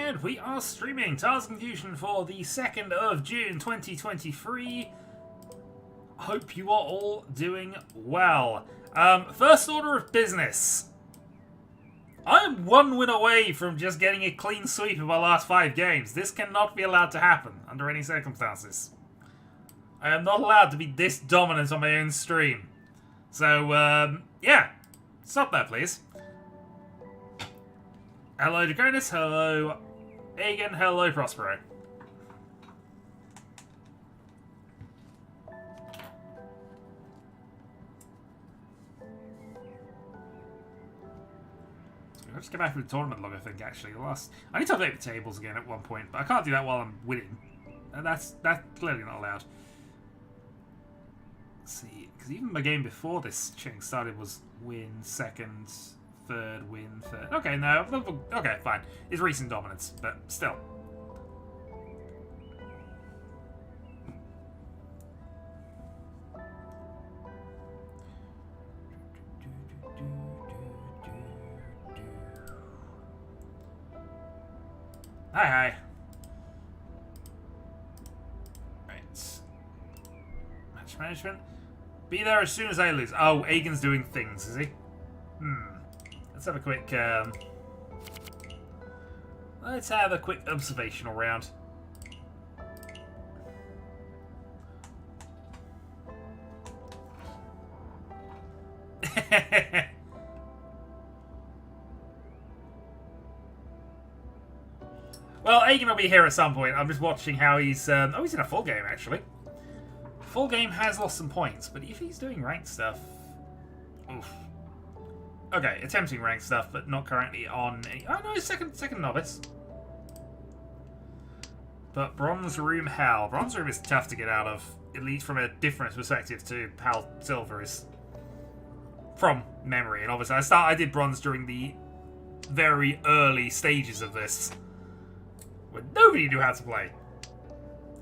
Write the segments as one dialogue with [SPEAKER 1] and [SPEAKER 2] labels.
[SPEAKER 1] And we are streaming Tiles of Confusion for the 2nd of June 2023. Hope you are all doing well. First order of business. I am 1 win away from just getting a clean sweep of my last 5 games. This cannot be allowed to happen under any circumstances. I am not allowed to be this dominant on my own stream. So, yeah. Stop that, please. Hello, Draconis. Hello, Aegon. Hello, Prospero. I'll just get back to the tournament log, I think, actually. I need to update the tables again at one point, but I can't do that while I'm winning. And that's clearly not allowed. Let's see, because even my game before this change started was win, second, third, win, third. Okay, no, okay, fine. It's recent dominance, but still. Hi. Right. Match management. Be there as soon as I lose. Oh, Aegon's doing things, is he? Let's have a quick, let's have a quick observational round. Well, Aegon will be here at some point. I'm just watching how he's... oh, he's in a full game, actually. Full game has lost some points, but if he's doing ranked stuff... Oof. Okay, attempting ranked stuff, but not currently on any... Oh, no, he's second novice. But Bronze Room Hell. Bronze Room is tough to get out of, at least from a different perspective to how Silver is. From memory. And obviously, I did Bronze during the very early stages of this, when nobody knew how to play.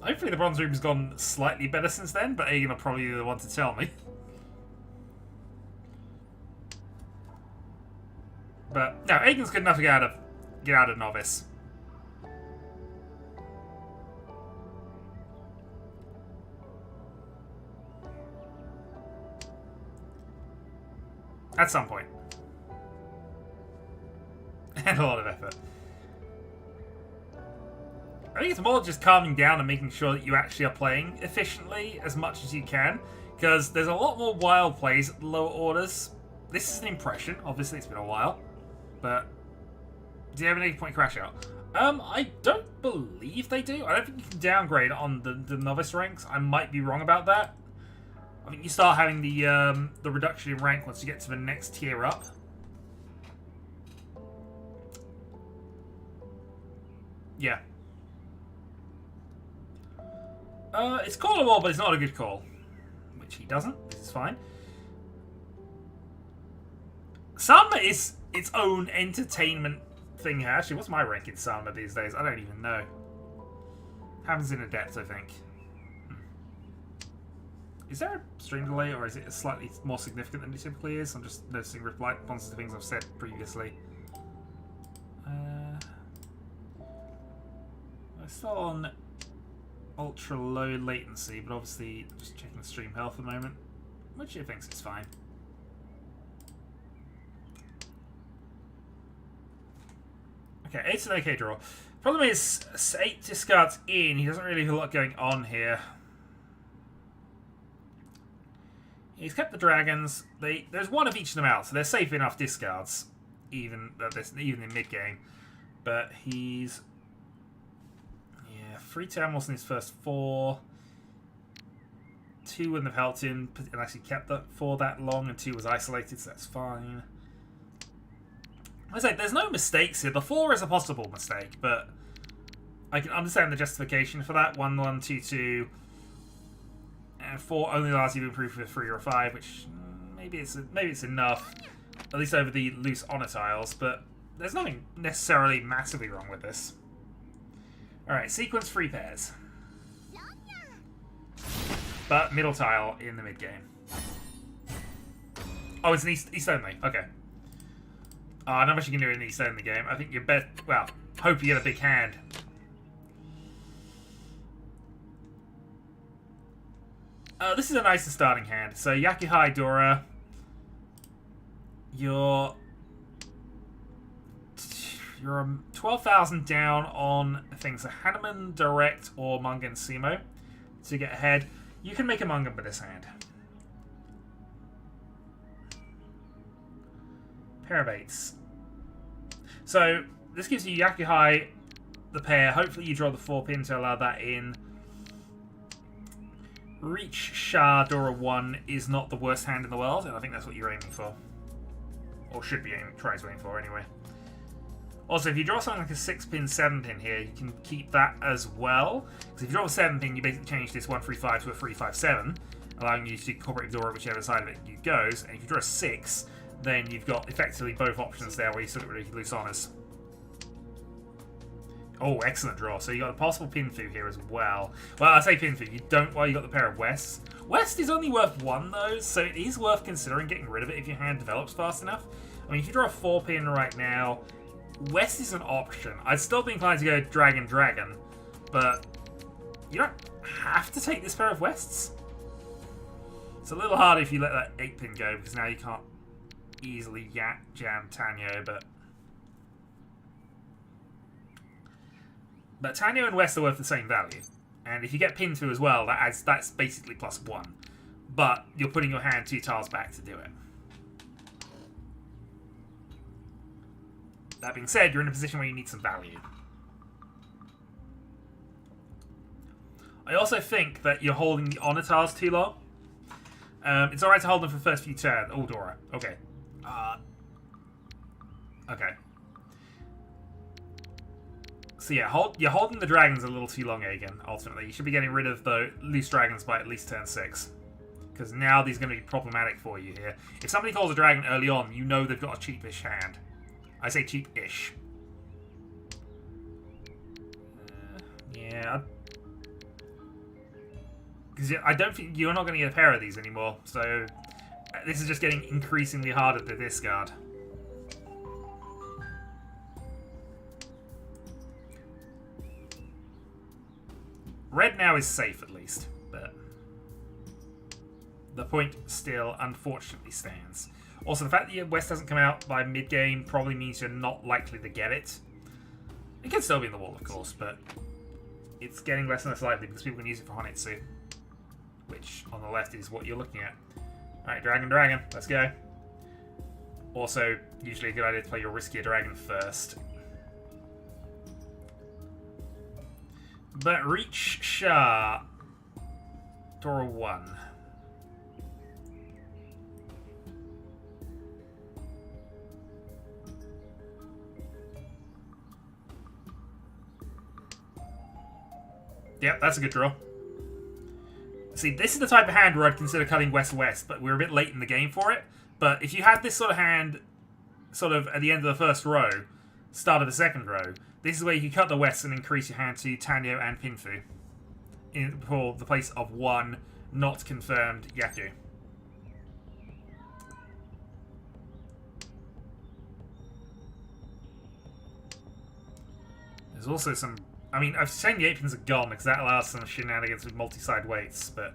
[SPEAKER 1] Hopefully the Bronze Room's gone slightly better since then, but Aegon will probably be the one to tell me. But no, Aegon's good enough to get out of novice. At some point. And a lot of effort. I think it's more just calming down and making sure that you actually are playing efficiently as much as you can, because there's a lot more wild plays at the lower orders. This is an impression. Obviously, it's been a while. But do you have an 8-point crash out? I don't believe they do. I don't think you can downgrade on the novice ranks. I might be wrong about that. I think you start having the reduction in rank once you get to the next tier up. Yeah. It's callable, but it's not a good call. Which he doesn't. This is fine. Sama is its own entertainment thing here. Actually, what's my rank in Sama these days? I don't even know. Happens in Adept, I think. Is there a stream delay, or is it slightly more significant than it typically is? I'm just noticing responses to things I've said previously. I'm still on ultra low latency, but obviously just checking the stream health at the moment, which it thinks it's fine. Okay, 8's an okay draw. Problem is, 8 discards in. He doesn't really have a lot going on here. He's kept the dragons. There's one of each of them out, so they're safe enough discards, even in mid game. But he's 3 Tamils in his first 4. 2 wouldn't have helped him, and actually kept that for that long, and 2 was isolated, so that's fine. I say there's no mistakes here. The 4 is a possible mistake, but I can understand the justification for that. 1, 1, 2, 2, and 4 only allows you to improve with 3 or 5, which maybe it's enough, at least over the loose honor tiles. But there's nothing necessarily massively wrong with this. All right, sequence 3 pairs, but middle tile in the mid game. Oh, it's an east only. Okay. Not much you can do in East only game. I think your best... Well, hope you get a big hand. This is a nicer starting hand. So Yakuhai Dora, you're 12,000 down on things like Hanuman, Direct, or Manga and Sumo to get ahead. You can make a Manga with this hand. Pair of 8s. So this gives you Yakuhai, the pair. Hopefully you draw the 4-pin to allow that in. Riichi Sha Dora 1 is not the worst hand in the world, and I think that's what you're aiming for. Or should be trying to aim for anyway. Also, if you draw something like a 6-pin, 7-pin here, you can keep that as well. Because if you draw a 7-pin, you basically change this 1-3-5 to a 3-5-7, allowing you to incorporate Dora whichever side of it goes. And if you draw a 6, then you've got effectively both options there where you still get really loose honours. Oh, excellent draw. So you got a possible Pinfu here as well. Well, I say Pinfu, you don't. Well, you got the pair of Wests. West is only worth 1 though, so it is worth considering getting rid of it if your hand develops fast enough. I mean, if you draw a 4-pin right now, West is an option. I'd still be inclined to go Dragon, but you don't have to take this pair of Wests. It's a little harder if you let that 8-pin go, because now you can't easily jam Tanyo, but Tanyo and West are worth the same value. And if you get Pinfu as well, that's basically +1. But you're putting your hand 2 tiles back to do it. That being said, you're in a position where you need some value. I also think that you're holding the honor tiles too long. It's alright to hold them for the first few turns. Oh, Dora. Okay. Okay. So yeah, you're holding the dragons a little too long, Aegon, ultimately. You should be getting rid of the loose dragons by at least turn 6. Because now these are going to be problematic for you here. If somebody calls a dragon early on, you know they've got a cheapish hand. I say cheap-ish. Yeah. Because I don't think you're not going to get a pair of these anymore. So this is just getting increasingly harder to discard. Red now is safe, at least, but the point still, unfortunately, stands. Also, the fact that West hasn't come out by mid-game probably means you're not likely to get it. It can still be in the wall, of course, but it's getting less and less likely because people can use it for Honitsu, which, on the left, is what you're looking at. Alright, Dragon, let's go. Also, usually a good idea to play your riskier dragon first. But Riichi Sha Dora 1. Yep, that's a good draw. See, this is the type of hand where I'd consider cutting West-West, but we're a bit late in the game for it. But if you had this sort of hand sort of at the end of the first row, start of the second row, this is where you can cut the West and increase your hand to Tanyo and Pinfu for the place of 1 not confirmed Yaku. There's also some... I mean, I've saying the 8-pins are gone because that allows some shenanigans with multi-side weights, but...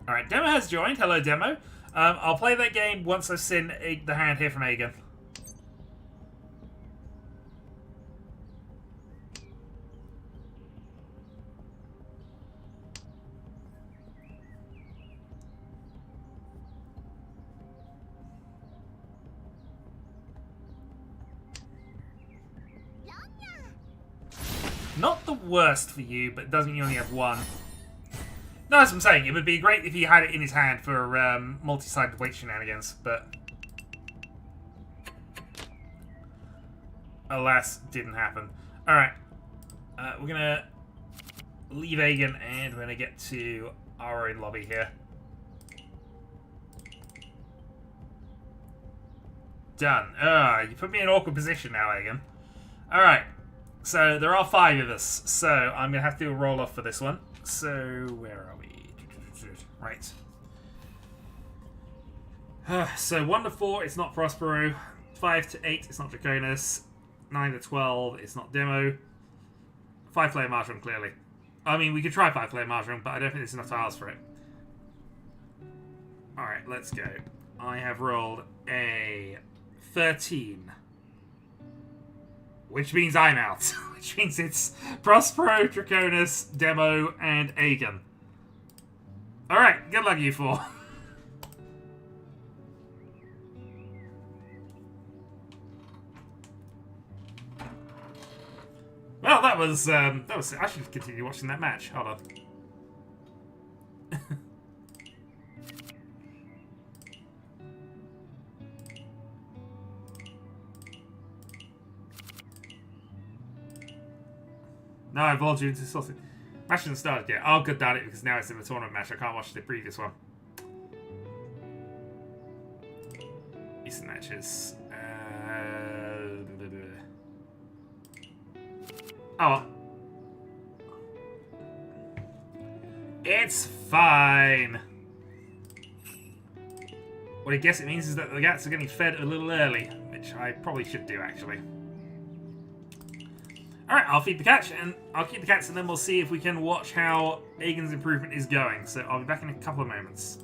[SPEAKER 1] Alright, Demo has joined. Hello, Demo. I'll play that game once I've seen the hand here from Aegon. Not the worst for you, but it does mean you only have 1. No, that's what I'm saying. It would be great if he had it in his hand for multi-sided weight shenanigans, but... alas, didn't happen. Alright. We're going to leave Aegon and we're going to get to our own lobby here. Done. You put me in an awkward position now, Aegon. Alright. So, there are 5 of us, so I'm going to have to do a roll-off for this one. So, where are we? Right. So 1 to 4, it's not Prospero. 5 to 8, it's not Draconis. 9 to 12, it's not Demo. 5-player Mahjong, clearly. I mean, we could try 5-player Mahjong, but I don't think there's enough tiles for it. Alright, let's go. I have rolled a 13. Which means I'm out. Which means it's Prospero, Draconis, Demo, and Aegon. Alright, good luck, you four. Well, that was. I should continue watching that match. Hold on. No, I evolved you into sausage. Match hasn't started yet. Oh, good, damn it, because now it's in the tournament match. I can't watch the previous one. Decent matches. Oh well. It's fine. What I guess it means is that the cats are getting fed a little early, which I probably should do, actually. Alright, I'll feed the cats, and I'll keep the cats, and then we'll see if we can watch how Aegon's improvement is going. So I'll be back in a couple of moments.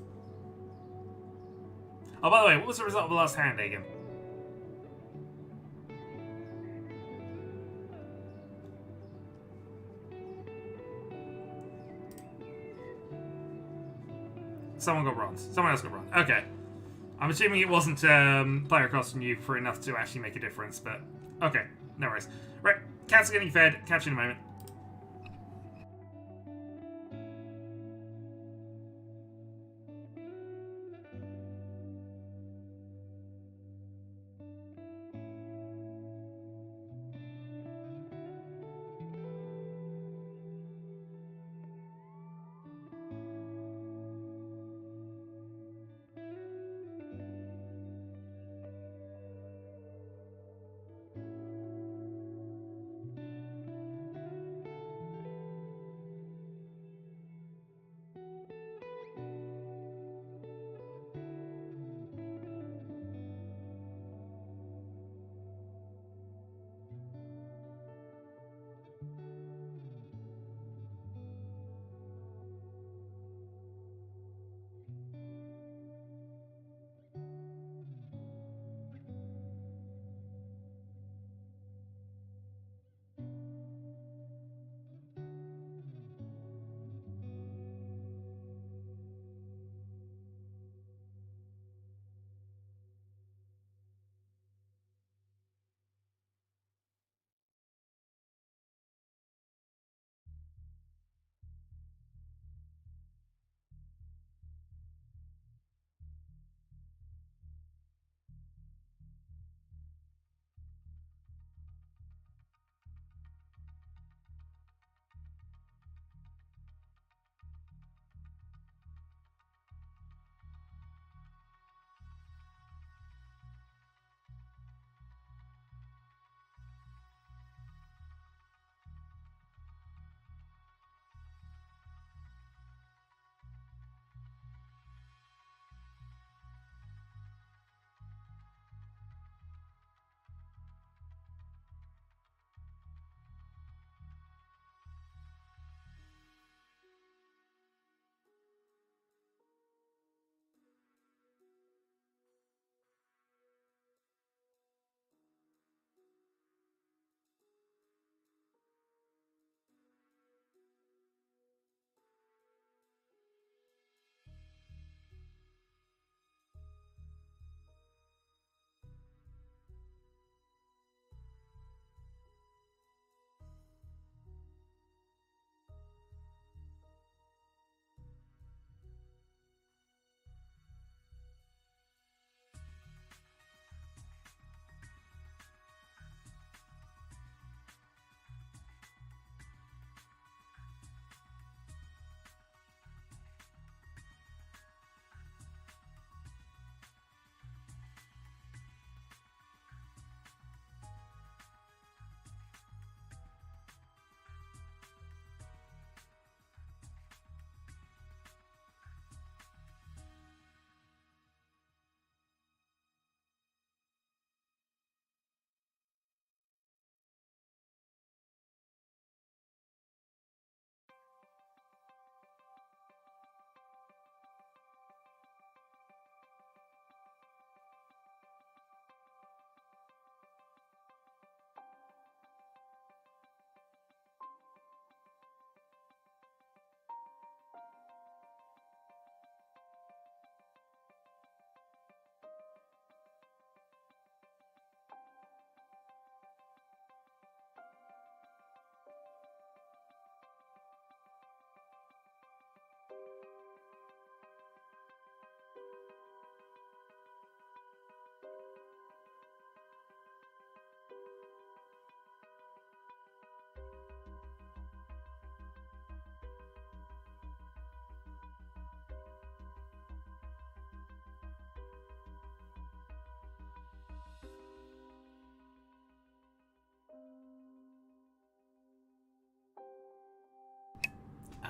[SPEAKER 1] Oh, by the way, what was the result of the last hand, Aegon? Someone got bronze. Someone else got bronze. Okay. I'm assuming it wasn't player costing you for enough to actually make a difference, but okay, no worries. Right, cats are getting fed. Catch you in a moment.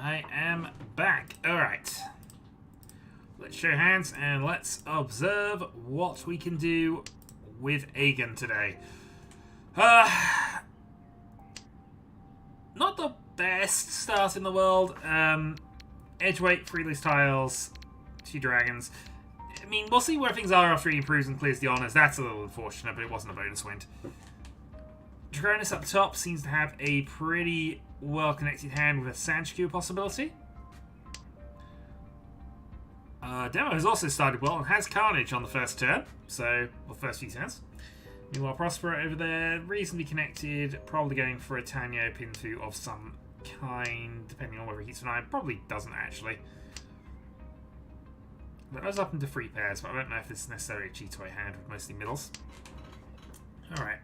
[SPEAKER 1] I am back. Alright. Let's show hands and let's observe what we can do with Aegon today. Not the best start in the world. Edgeweight, 3 loose tiles, 2 dragons. I mean, we'll see where things are after he improves and clears the honours. That's a little unfortunate, but it wasn't a bonus wind. Draconis up top seems to have a pretty well-connected hand with a Sanchku possibility. Demo has also started well and has Carnage on the first turn, so, well, first few turns. Meanwhile, Prospero over there, reasonably connected, probably going for a Tanyo Pintu of some kind, depending on whether he keeps an eye. Probably doesn't, actually. That was up into 3 pairs, but I don't know if this is necessarily a cheat-away hand with mostly middles. Alright.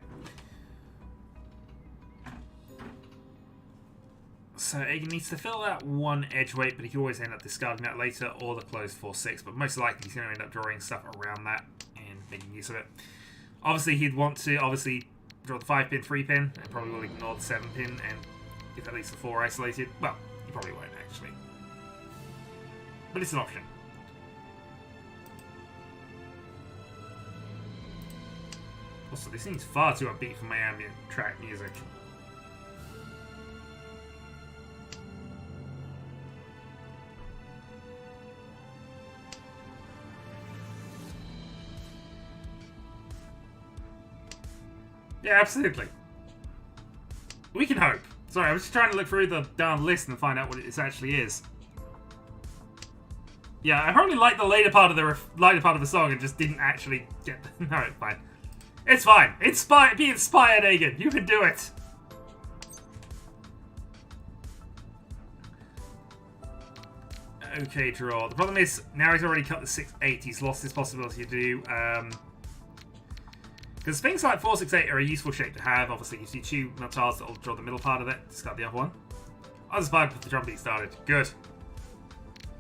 [SPEAKER 1] So Aegon needs to fill out 1 edge weight, but he can always end up discarding that later, or the closed 4/6, but most likely he's going to end up drawing stuff around that and making use of it. Obviously, he'd want to draw the 5-pin, 3-pin, and probably will ignore the 7-pin and get at least the 4 isolated. Well, he probably won't, actually. But it's an option. Also, this seems far too upbeat for my ambient track music. Yeah, absolutely. We can hope. Sorry, I was just trying to look through the darn list and find out what it actually is. Yeah, I probably liked the later part of the song and just didn't actually get. No, it's fine. It's fine. Be inspired, Aegon. You can do it. Okay, draw. The problem is now he's already cut the 6/8. He's lost his possibility to do. Because things like 4/6/8 are a useful shape to have. Obviously, you see 2 tiles that will draw the middle part of it. Discard the other one. I was fine with the drum beat started. Good.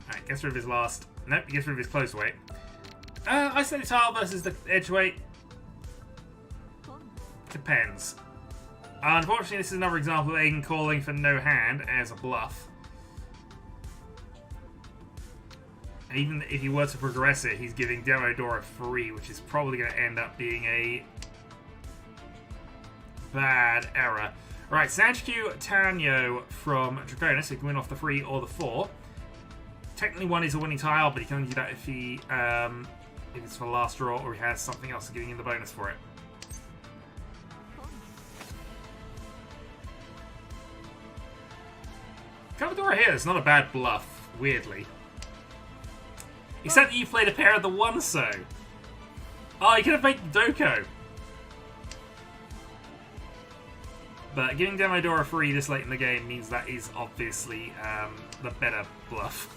[SPEAKER 1] Alright, gets rid of his last. Nope, he gets rid of his closed weight. Isolated tile versus the edge weight. Depends. Unfortunately, this is another example of Aegon calling for no hand as a bluff. And even if he were to progress it, he's giving Demodora free, which is probably going to end up being a bad error. Right, Sanchku Tanyo from Draconis, so he can win off the 3 or the 4. Technically, 1 is a winning tile, but he can only do that if if it's for the last draw or he has something else giving him the bonus for it. Commodore here is not a bad bluff, weirdly. Except that you played a pair of the 1, so. Oh, you could have made Doko. But giving Demodora free this late in the game means that is obviously the better bluff.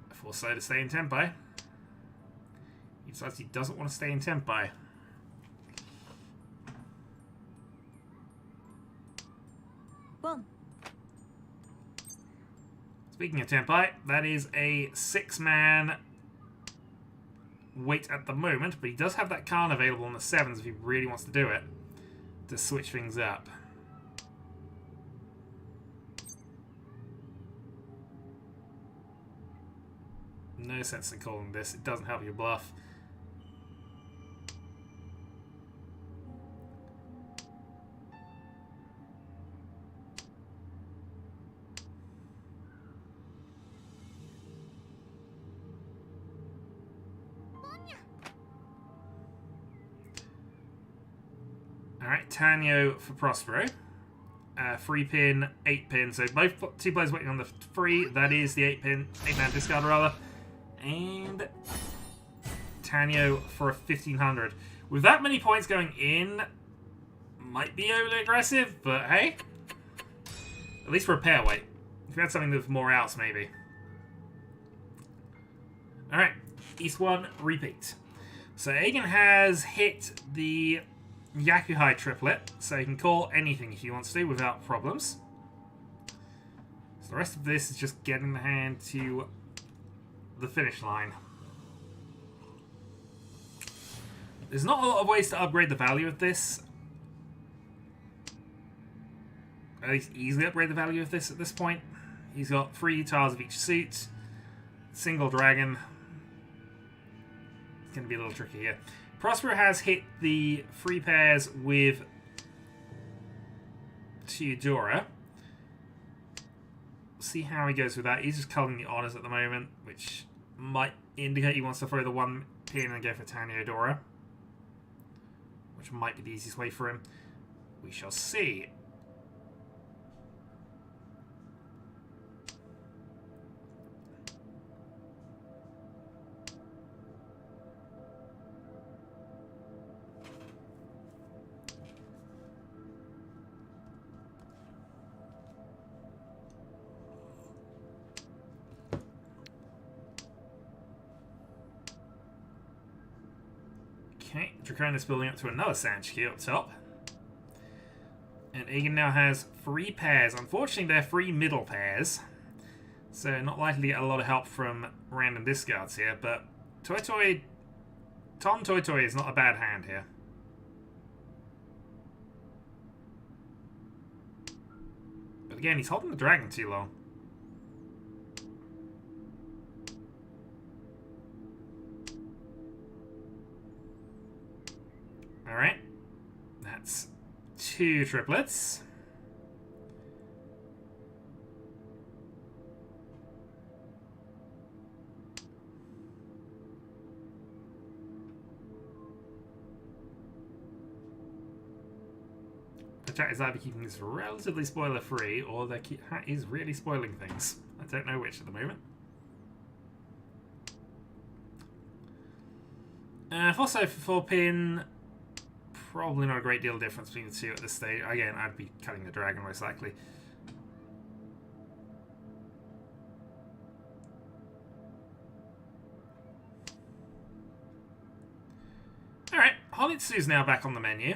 [SPEAKER 1] Force to stay in Tempai. He decides he doesn't want to stay in Tempai. Speaking of Tempai, that is a 6-man weight at the moment, but he does have that Khan available on the 7s if he really wants to do it, to switch things up. No sense in calling this, it doesn't help your bluff. Alright, Tanyo for Prospero. 3-pin, 8-pin. So both 2 players waiting on the 3. That is the 8-man discard rather. And Tanyo for a 1500. With that many points going in, might be overly aggressive, but hey. At least for a pair weight. If we had something with more outs, maybe. Alright, East 1, repeat. So Aegon has hit the Yakuhai triplet, so he can call anything if he wants to without problems. So the rest of this is just getting the hand to the finish line. There's not a lot of ways to upgrade the value of this. At least easily upgrade the value of this at this point. He's got 3 tiles of each suit. Single dragon. It's going to be a little tricky here. Prospero has hit the 3 pairs with Theodora. See how he goes with that. He's just culling the honors at the moment, which might indicate he wants to throw the 1 pin and go for Theodora, which might be the easiest way for him. We shall see. Okay, Draconis building up to another Sandskew up top. And Egan now has 3 pairs. Unfortunately, they're 3 middle pairs. So not likely to get a lot of help from random discards here. But Tom Toy Toy is not a bad hand here. But again, he's holding the dragon too long. Alright, that's 2 triplets. The chat is either keeping this relatively spoiler-free, or the hat is really spoiling things. I don't know which at the moment. Also, for 4-pin... Probably not a great deal of difference between the two at this stage. Again, I'd be cutting the dragon most likely. Alright, Honitsu's now back on the menu.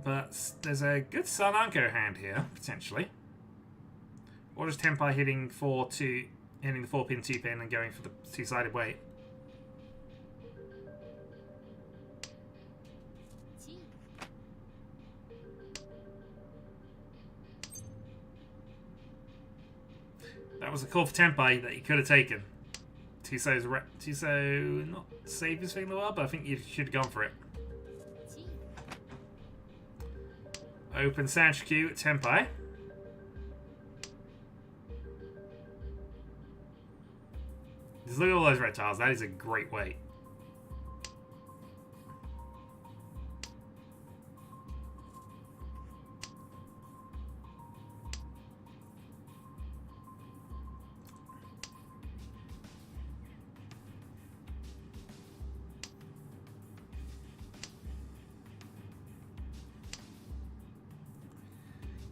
[SPEAKER 1] But there's a good Sananko hand here, potentially. Or just Tenpai hitting the 4-pin 2-pin and going for the 2-sided weight. That was a call for Tenpai that he could have taken. Tuso not saved his thing well, but I think you should have gone for it. Open Sanshikyu at Tenpai. Just look at all those red tiles. That is a great weight.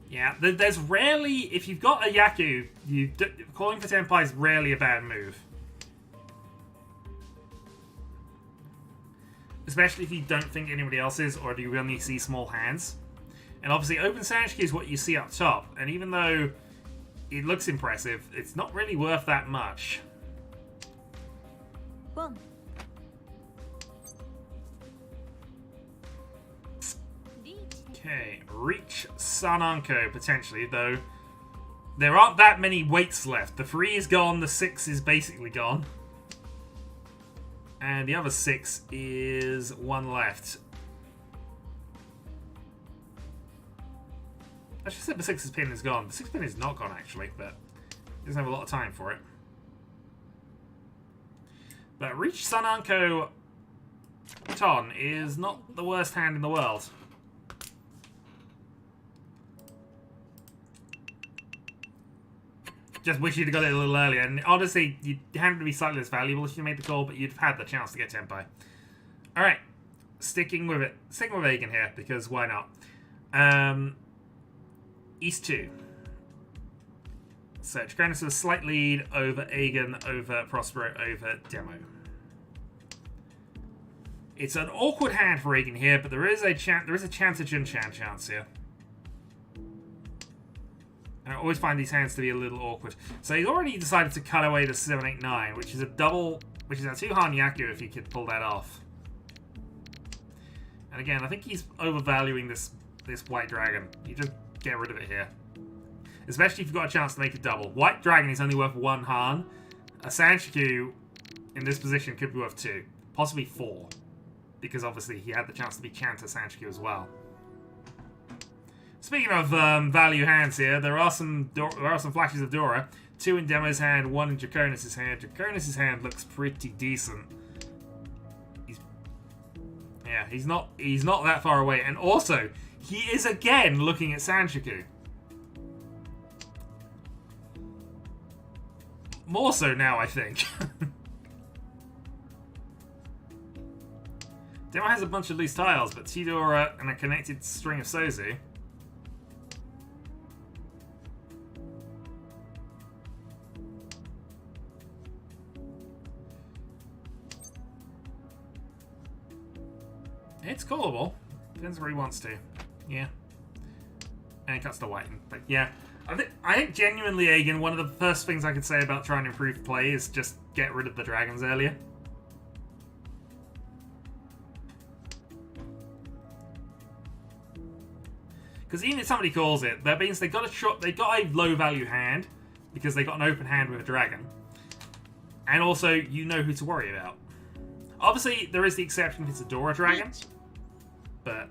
[SPEAKER 1] Yeah, there's rarely, if you've got a Yaku, calling for Tenpai is rarely a bad move. Especially if you don't think anybody else is, or do you only see small hands. And obviously, open Sanshiki is what you see up top, and even though it looks impressive, it's not really worth that much.
[SPEAKER 2] Boom.
[SPEAKER 1] Okay, Riichi Sananko, potentially, though. There aren't that many weights left. The 3 is gone, the 6 is basically gone. And the other 6 is 1 left. I should say the 6's pin is gone. The 6 pin is not gone, actually, but he doesn't have a lot of time for it. But Riichi Sananko Ton is not the worst hand in the world. Just wish you'd have got it a little earlier. And honestly, you had to be slightly less valuable if you made the call, but you'd have had the chance to get Tenpai. Alright. Sticking with it. Sticking with Egan here, because why not? East 2. So, Draconis with a slight lead over Egan, over Prospero, over Demo. It's an awkward hand for Egan here, but there is a chance of Jun-chan chance here. And I always find these hands to be a little awkward. So he's already decided to cut away the 789, which is a double, which is a 2 Hanyaku if he could pull that off. And again, I think he's overvaluing this white dragon. You just get rid of it here. Especially if you've got a chance to make a double. White dragon is only worth 1 Han. A Sanshiku in this position could be worth 2. Possibly 4. Because obviously he had the chance to be Chanta Sanshiku as well. Speaking of value hands here, there are some flashes of Dora. 2 in Demo's hand, 1 in Draconis' hand. Draconis' hand looks pretty decent. He's not that far away. And also, he is again looking at Sanshiku. More so now, I think. Demo has a bunch of loose tiles, but Tidora and a connected string of Sozu. It's callable. Depends where he wants to. Yeah. And he cuts the white. But yeah. I think genuinely, Aegon, one of the first things I could say about trying to improve play is just get rid of the dragons earlier. Because even if somebody calls it, that means they got a low value hand because they got an open hand with a dragon. And also, you know who to worry about. Obviously, there is the exception if it's a Dora dragon. But...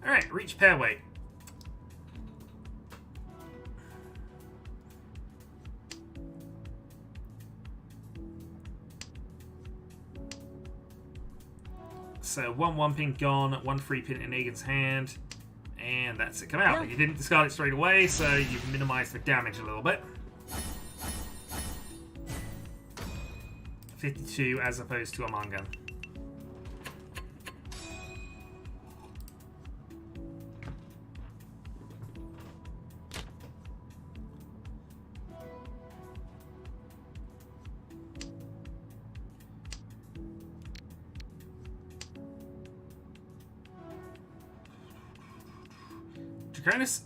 [SPEAKER 1] Alright, reach pair weight. So 1 pin gone, 1 free pin in Aegon's hand. And that's it come out. You didn't discard it straight away, so you've minimised the damage a little bit. 52 as opposed to a Mangan. Draconis,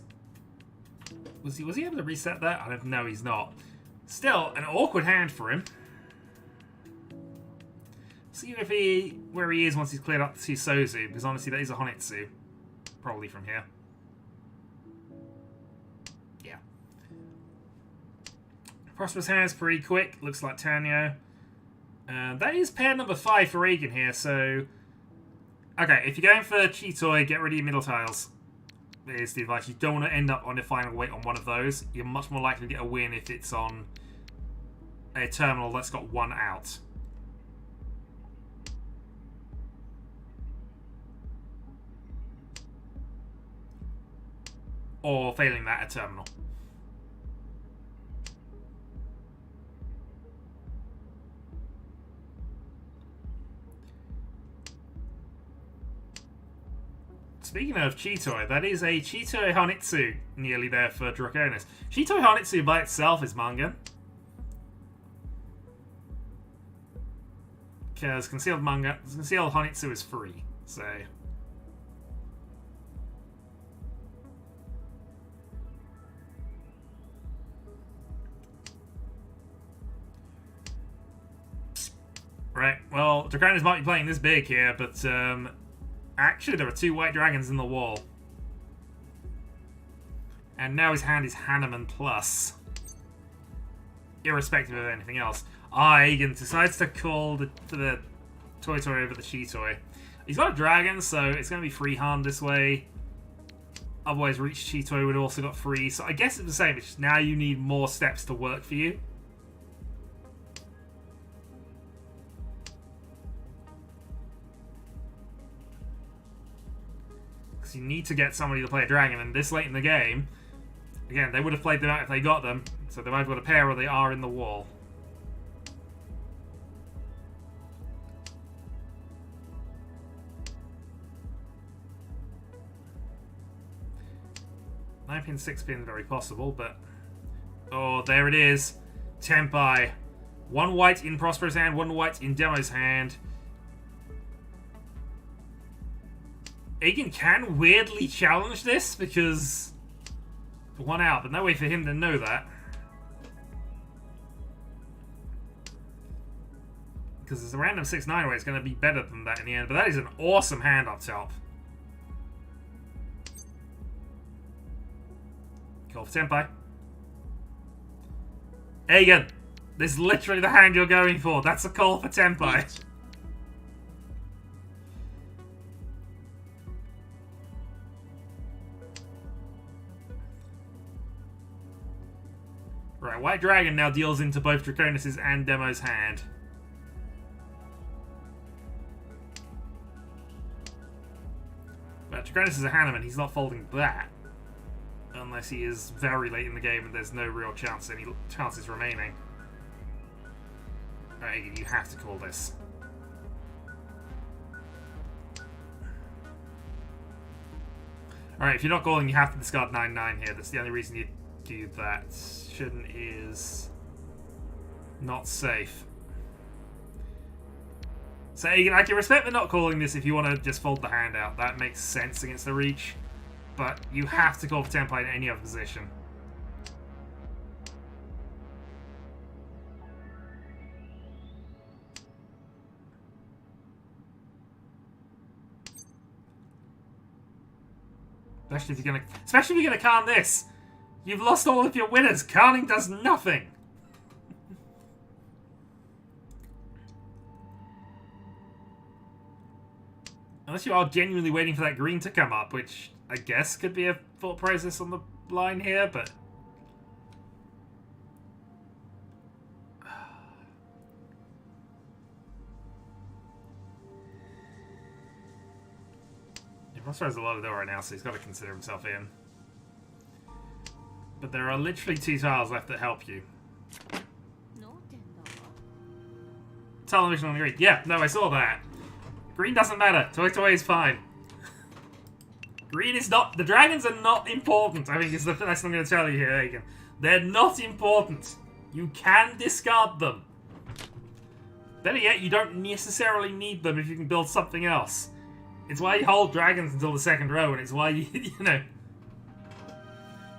[SPEAKER 1] was he able to reset that? I don't know, he's not. Still, an awkward hand for him. See where he is once he's cleared up the 2 Sozu, because honestly that is a Honitsu. Probably from here. Yeah. Prosperous hand's pretty quick, looks like Tanyo. That is pair number 5 for Aegon here, so... Okay, if you're going for Chitoi, get rid of your middle tiles. Is the advice. You don't want to end up on the final weight on one of those. You're much more likely to get a win if it's on a terminal that's got 1 out. Or failing that, a terminal. Speaking of Chitoi, that is a Chitoi Hanitsu nearly there for Draconis. Chitoi Hanitsu by itself is Mangan. Because concealed Hanitsu is free, so... Right, well, Draconis might be playing this big here, but actually there are 2 white dragons in the wall. And now his hand is Hanneman Plus. Irrespective of anything else. Aegon decides to call the Toy over the Chitoi. He's got a dragon, so it's going to be free Han this way. Otherwise, Reach Chitoi would have also got free. So I guess it's the same, it's just now you need more steps to work for you. You need to get somebody to play a dragon, and this late in the game, again, they would have played them out if they got them, so they've either got a pair or they are in the wall. Nine pin, 6 pin, very possible, but... Oh, there it is. Tempai. 1 white in Prosperous hand, 1 white in Demo's hand. Aegon can weirdly challenge this because 1 out, but no way for him to know that. Because it's a random 6-9 way, it's going to be better than that in the end. But that is an awesome hand up top. Call for Senpai. Aegon, this is literally the hand you're going for. That's a call for Senpai. Right, White Dragon now deals into both Draconis' and Demo's hand. But Draconis is a Hanneman, he's not folding that. Unless he is very late in the game and there's no real chance, any chances remaining. Alright, you have to call this. Alright, if you're not calling, you have to discard 9-9 here. That's the only reason you do that. Shouldn't is not safe. So I can respect the not calling this if you want to just fold the hand out. That makes sense against the Riichi. But you have to call for Senpai in any other position. Especially if you're gonna calm this. You've lost all of your winners. Calming does nothing. Unless you are genuinely waiting for that green to come up, which I guess could be a thought process on the line here, but... Rosser has a lot of door right now, so he's got to consider himself in. But there are literally 2 tiles left that help you. Television on the green. Yeah, no, I saw that. Green doesn't matter. Toy Toy is fine. Green is not... The dragons are not important, I think is the best I'm going to tell you here, Aegon. They're not important. You can discard them. Better yet, you don't necessarily need them if you can build something else. It's why you hold dragons until the 2nd row, and it's why you, you know...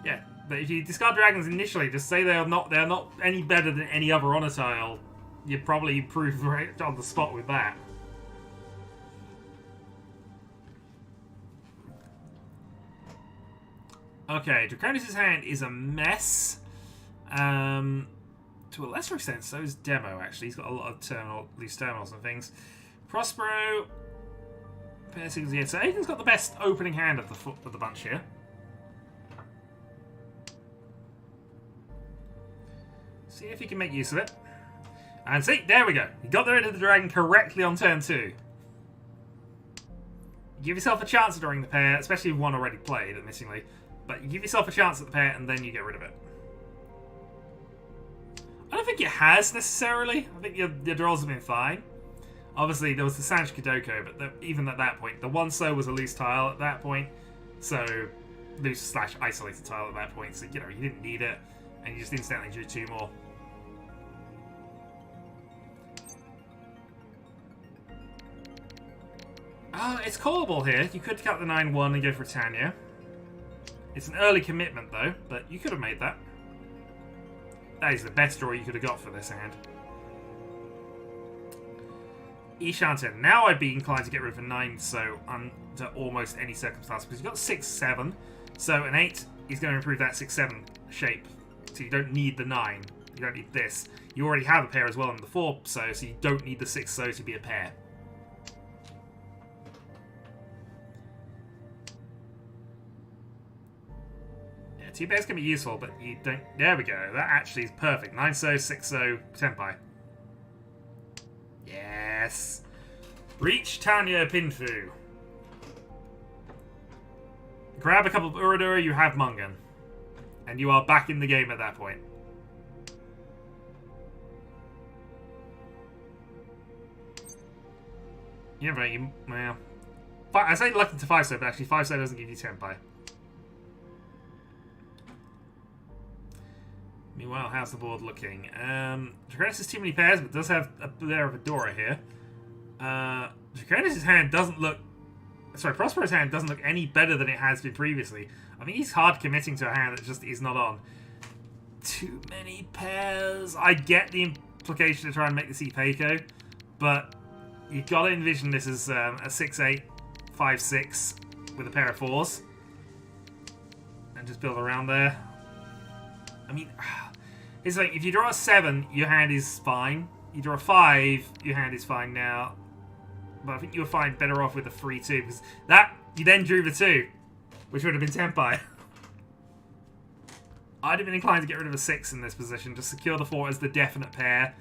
[SPEAKER 1] Yeah, but if you discard dragons initially, just say they're not any better than any other honor tile, you probably improve right on the spot with that. Okay, Draconis' hand is a mess. To a lesser extent, so is Demo, actually. He's got a lot of loose terminals and things. Prospero... Yeah, so Aegon's got the best opening hand of the bunch here. See if he can make use of it. And see, there we go. He got rid of the dragon correctly on turn 2. Give yourself a chance during the pair, especially if one already played, admittingly. But you give yourself a chance at the pair, and then you get rid of it. I don't think it has, necessarily. I think your draws have been fine. Obviously, there was the Sanj Kidoko, but even at that point, the 1-so was a loose tile at that point. So, loose/isolated tile at that point. So, you know, you didn't need it, and you just instantly drew 2 more. It's callable here. You could cut the 9-1 and go for Tanya. It's an early commitment, though, but you could have made that. That is the best draw you could have got for this hand. Ishanten. Now I'd be inclined to get rid of a 9-so under almost any circumstance, because you've got 6-7, so an 8 is going to improve that 6-7 shape. So you don't need the 9. You don't need this. You already have a pair as well in the 4-so, so you don't need the 6-so to be a pair. Yeah, 2 pairs can be useful, but you don't... There we go. That actually is perfect. 9-so, 6-so, Senpai. Yes. Riichi, Tanya, Pinfu. Grab a couple of Uradura, you have Mungan. And you are back in the game at that point. Yeah, but you... Well... I say lucky to 5-so, but actually 5-so doesn't give you Senpai. Meanwhile, how's the board looking? Draconis has too many pairs, but does have a pair of Adora here. Draconis' hand doesn't look Sorry, Prospero's hand doesn't look any better than it has been previously. I think he's hard committing to a hand that just is not on. Too many pairs. I get the implication to try and make this Ipeco, but you've got to envision this as a 6-8, 5-6 with a pair of 4s. And just build around there. I mean, it's like if you draw a 7, your hand is fine. You draw a 5, your hand is fine now. But I think you would find better off with the 3-2, because that, you then drew the 2, which would have been Tenpai. I'd have been inclined to get rid of a 6 in this position, just secure the 4 as the definite pair.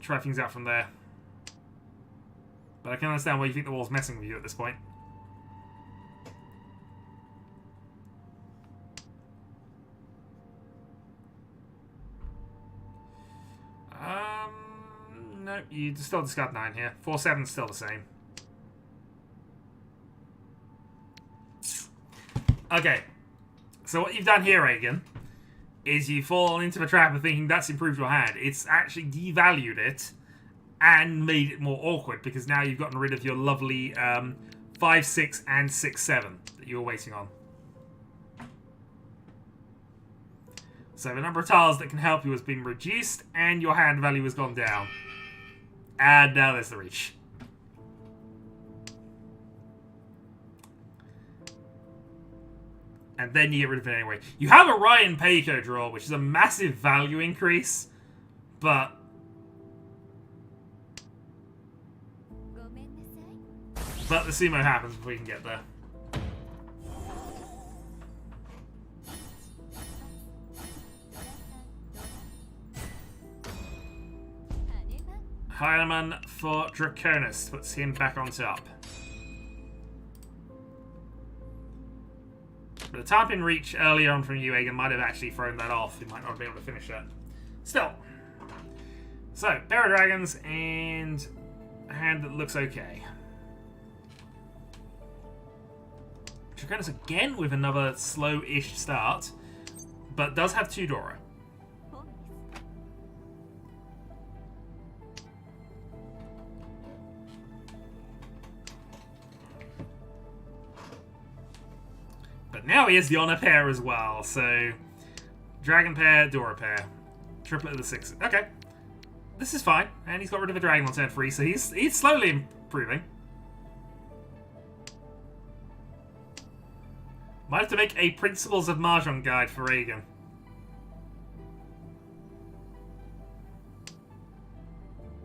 [SPEAKER 1] Try things out from there. But I can understand why you think the wall's messing with you at this point. No, you still discard 9 here. 4-7's still the same. Okay. So what you've done here, Reagan, is you've fallen into the trap of thinking that's improved your hand. It's actually devalued it and made it more awkward, because now you've gotten rid of your lovely 5-6 and 6-7 that you were waiting on. So the number of tiles that can help you has been reduced, and your hand value has gone down. And now there's the reach. And then you get rid of it anyway. You have a Ryan Peiko draw, which is a massive value increase, but the sumo happens before you can get there. Heinemann for Draconis puts him back on top. But the tap-in reach earlier on from you, Egan, might have actually thrown that off. You might not be able to finish that. Still. So, pair of dragons and a hand that looks okay. Draconis again with another slow-ish start, but does have 2 Dora. Now he has the honor pair as well, so dragon pair, Dora pair, triplet of the 6. Okay, this is fine, and he's got rid of a dragon on turn 3, so he's slowly improving. Might have to make a Principles of Mahjong guide for Reagan.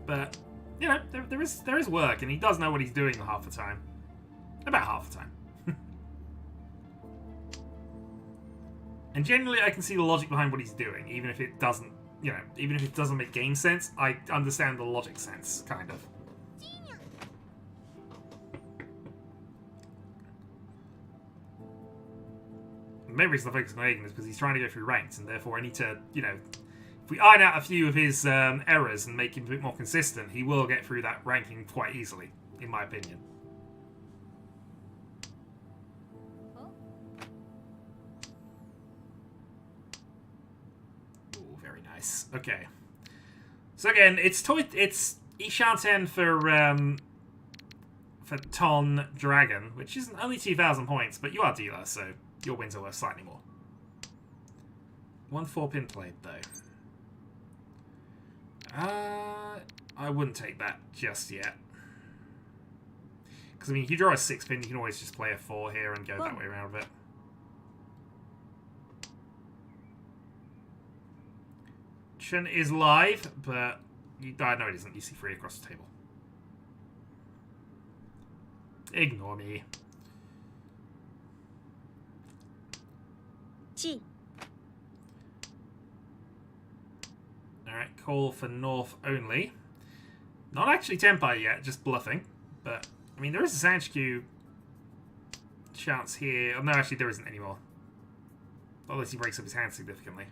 [SPEAKER 1] But you know, there is work, and he does know what he's doing half the time, about half the time. And generally, I can see the logic behind what he's doing, even if it doesn't, you know, even if it doesn't make game sense. I understand the logic sense, kind of. The main reason I focus on Egan is because he's trying to go through ranks, and therefore I need to, you know, if we iron out a few of his errors and make him a bit more consistent, he will get through that ranking quite easily, in my opinion. Okay. So again, it's Ishanten for Ton Dragon, which isn't only 2,000 points, but you are dealer, so your wins are worth slightly more. 1 4-pin plate though. I wouldn't take that just yet. Because I mean, if you draw a 6-pin, you can always just play a 4 here and go that way around with it. Is live, but no, it isn't. You see 3 across the table. Ignore me.
[SPEAKER 2] G.
[SPEAKER 1] Alright, call for North only. Not actually Tenpai yet, just bluffing. But, I mean, there is a Sanshikyu chance here. Oh, no, actually, there isn't anymore. Unless he breaks up his hand significantly.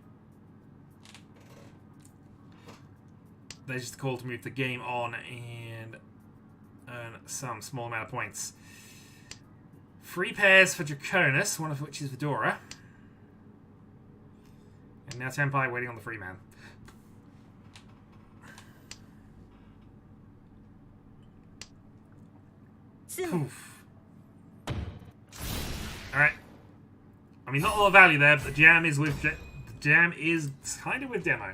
[SPEAKER 1] There's just a call to move the game on and earn some small amount of points. 3 pairs for Draconis, one of which is Vidora. And now Tenpai waiting on the free man. Oof. Alright. I mean, not a lot of value there, but the jam is kind of with demo.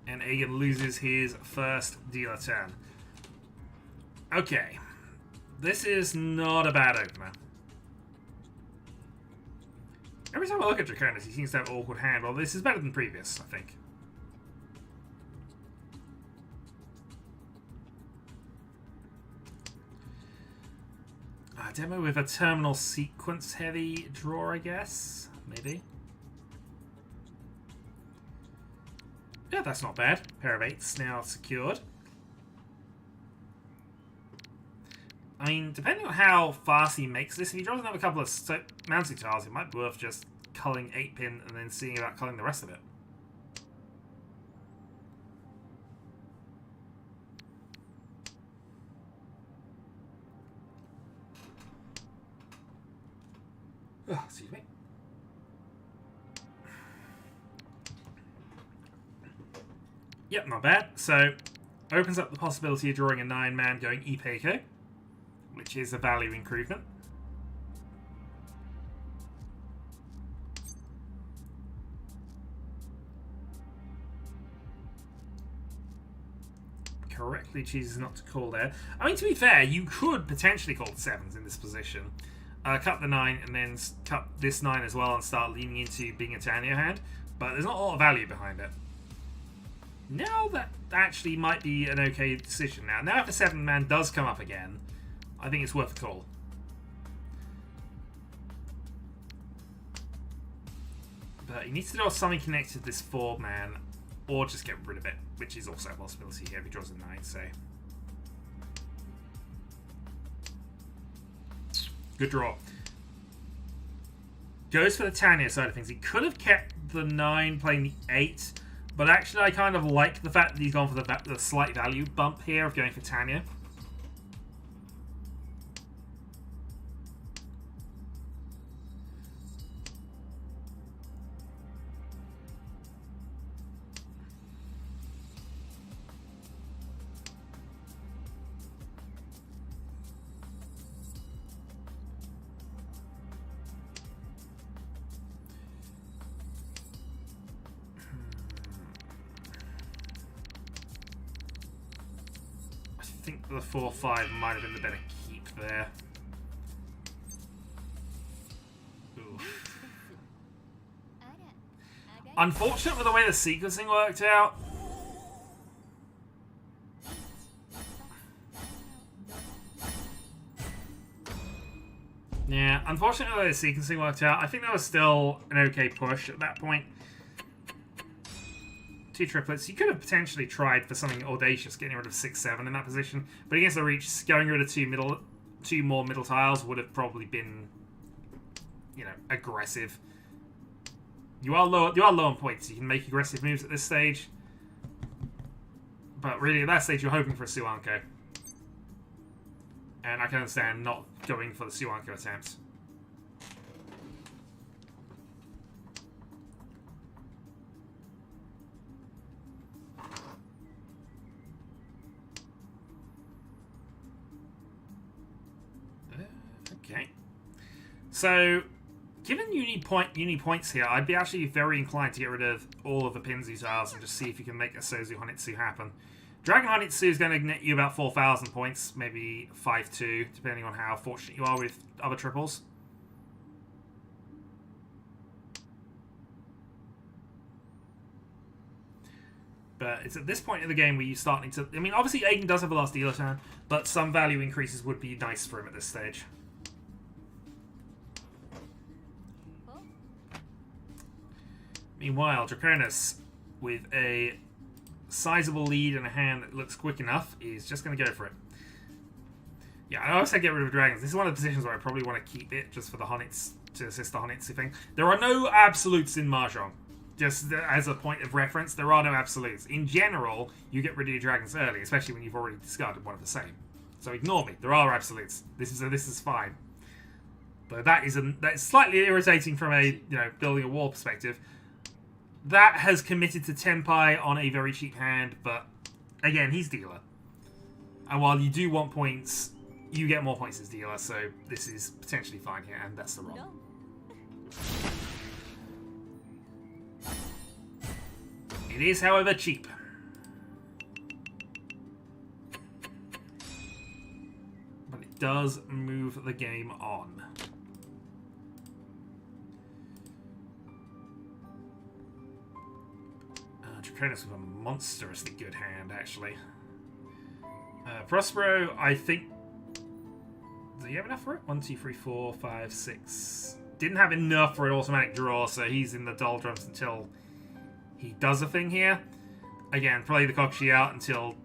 [SPEAKER 1] And Aegon loses his first dealer turn. Okay. This is not a bad opener. Every time I look at Draconis, he seems to have an awkward hand. Well, this is better than previous, I think. Demo with a terminal sequence heavy draw, I guess. Maybe. Yeah, that's not bad. Pair of 8s now secured. I mean, depending on how fast he makes this, if he draws another couple of mounting tiles, it might be worth just culling 8-pin and then seeing about culling the rest of it. Oh, excuse me. Yep, not bad. So, opens up the possibility of drawing a 9-man going Ipeco, which is a value improvement. Correctly chooses not to call there. I mean, to be fair, you could potentially call the 7s in this position. Cut the 9 and then cut this 9 as well and start leaning into being a Tanya hand. But there's not a lot of value behind it. Now that actually might be an okay decision. Now if the 7-man does come up again, I think it's worth a call. But he needs to do something connected to this 4-man, or just get rid of it, which is also a possibility here if he draws a 9, so. Good draw. Goes for the Tanya side of things. He could have kept the 9 playing the 8, but actually I kind of like the fact that he's gone for the slight value bump here of going for Tanya. I think the 4-5 might have been the better keep there. Oof. Unfortunate with the way the sequencing worked out. Yeah, unfortunately the way the sequencing worked out. I think that was still an okay push at that point. 2 triplets. You could have potentially tried for something audacious, getting rid of 6-7 in that position. But against the Riichi, going rid of 2 more middle tiles would have probably been, you know, aggressive. You are low on points. You can make aggressive moves at this stage. But really, at that stage, you're hoping for a Suanko. And I can understand not going for the Suanko attempt. Okay. So, given you need points here, I'd be actually very inclined to get rid of all of the Pinzu tiles and just see if you can make a Sozu Honitsu happen. Dragon Honitsu is going to net you about 4,000 points, maybe 5-2, depending on how fortunate you are with other triples. But it's at this point in the game where you're starting to... I mean, obviously Aiden does have a last dealer turn, but some value increases would be nice for him at this stage. Meanwhile, Draconis, with a sizable lead and a hand that looks quick enough, is just going to go for it. Yeah, I always say get rid of dragons. This is one of the positions where I probably want to keep it just for the Honits, to assist the Honitsu thing. There are no absolutes in Mahjong. Just as a point of reference, there are no absolutes. In general, you get rid of your dragons early, especially when you've already discarded one of the same. So ignore me. There are absolutes. This is fine. But that's slightly irritating from a building a wall perspective. That has committed to Tenpai on a very cheap hand, but again, he's dealer. And while you do want points, you get more points as dealer, so this is potentially fine here, and that's the roll. It is, however, cheap. But it does move the game on. Draconis with a monstrously good hand, actually. Prospero, I think... Do you have enough for it? 1, 2, 3, 4, 5, 6. Didn't have enough for an automatic draw, so he's in the doldrums until he does a thing here. Again, play the Kokshi out until...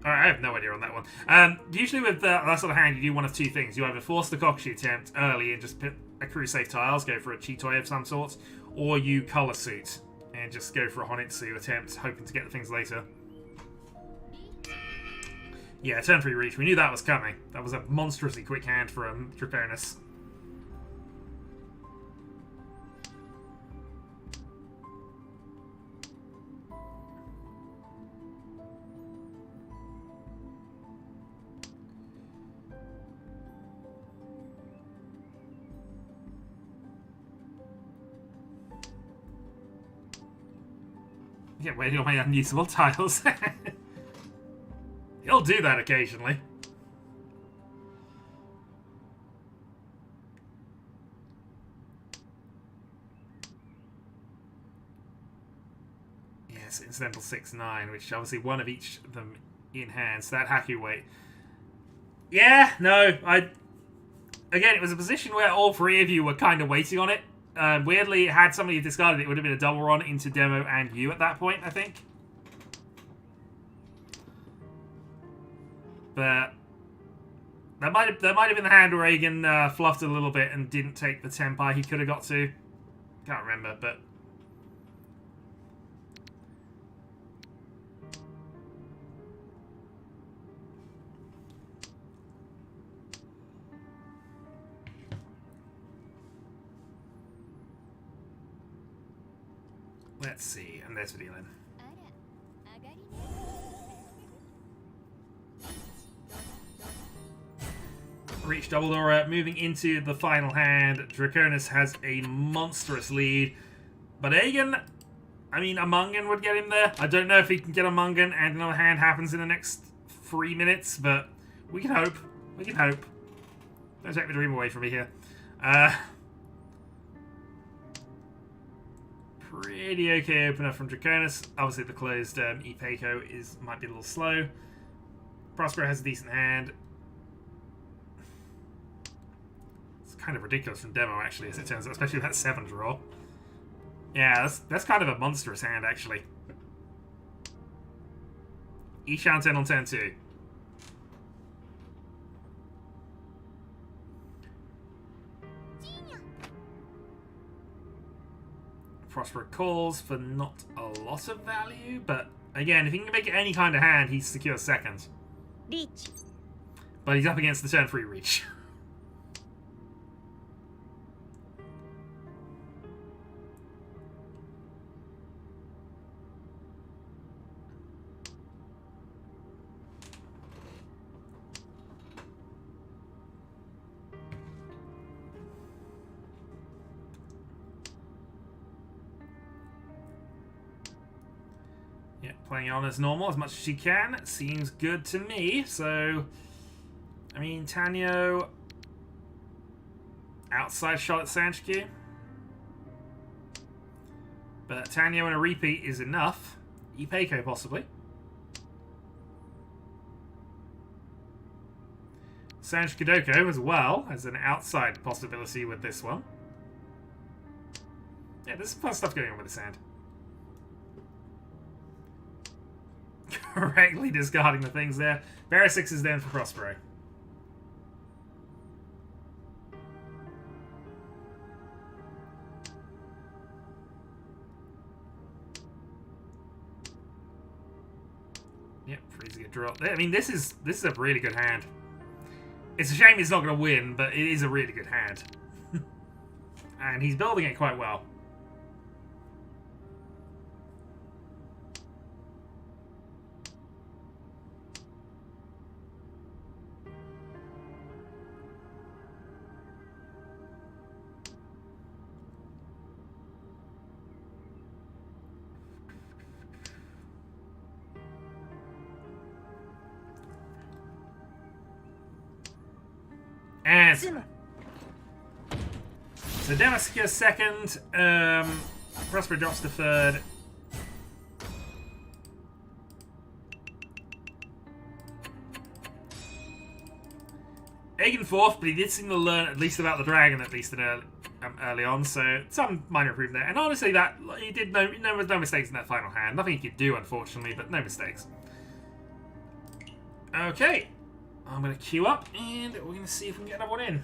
[SPEAKER 1] Alright, I have no idea on that one. Usually with that sort of hand, you do one of two things. You either force the Kokshi attempt early and just accrue safe tiles, go for a Chitoi of some sort, or you color suit and just go for a Honitsu attempt, hoping to get the things later. Yeah, turn 3 Riichi. We knew that was coming. That was a monstrously quick hand from Draconis. Yeah, waiting on my unusable tiles. He'll do that occasionally. Yes, incidental 6-9, which obviously one of each of them in hand, so that Haku weight. Yeah, no, again, it was a position where all three of you were kind of waiting on it. Weirdly, had somebody discarded it, would have been a double run into Demo and you at that point, I think. But that might have been the hand where Reagan fluffed a little bit and didn't take the tempai he could have got to. Can't remember, but... Let's see, and there's the deal then. Reach double door, moving into the final hand. Draconis has a monstrous lead. But Aegon, I mean, a Mungan would get him there. I don't know if he can get a Mungan and another hand happens in the next 3 minutes, but we can hope. We can hope. Don't take the dream away from me here. Pretty okay opener from Draconis. Obviously, the closed Ipeiko might be a little slow. Prospero has a decent hand. It's kind of ridiculous from Demo, actually, as it turns out, especially that 7 draw. Yeah, that's kind of a monstrous hand, actually. Ishan 10 on turn 2. Prospero calls for not a lot of value, but again, if he can make it any kind of hand, he secures second.
[SPEAKER 2] Riichi.
[SPEAKER 1] But he's up against the turn 3 Reach. Yeah, playing on as normal as much as she can. Seems good to me. So, I mean, Tanyo outside shot at Sanchikyu. But Tanyo and a repeat is enough. Ipeiko possibly. Sanchikudoko as well as an outside possibility with this one. Yeah, there's some fun stuff going on with this hand. Correctly discarding the things there. Bear 6 is then for Prospero. Yep, freezing a drop there. I mean, this is a really good hand. It's a shame he's not going to win, but it is a really good hand. And he's building it quite well. And so Demo secures second. Prospero drops to third. Aegon fourth, but he did seem to learn at least about the dragon at least early on, so some minor improvement there. And honestly, that he did no mistakes in that final hand. Nothing he could do, unfortunately, but no mistakes. Okay, I'm going to queue up, and we're going to see if we can get another one in.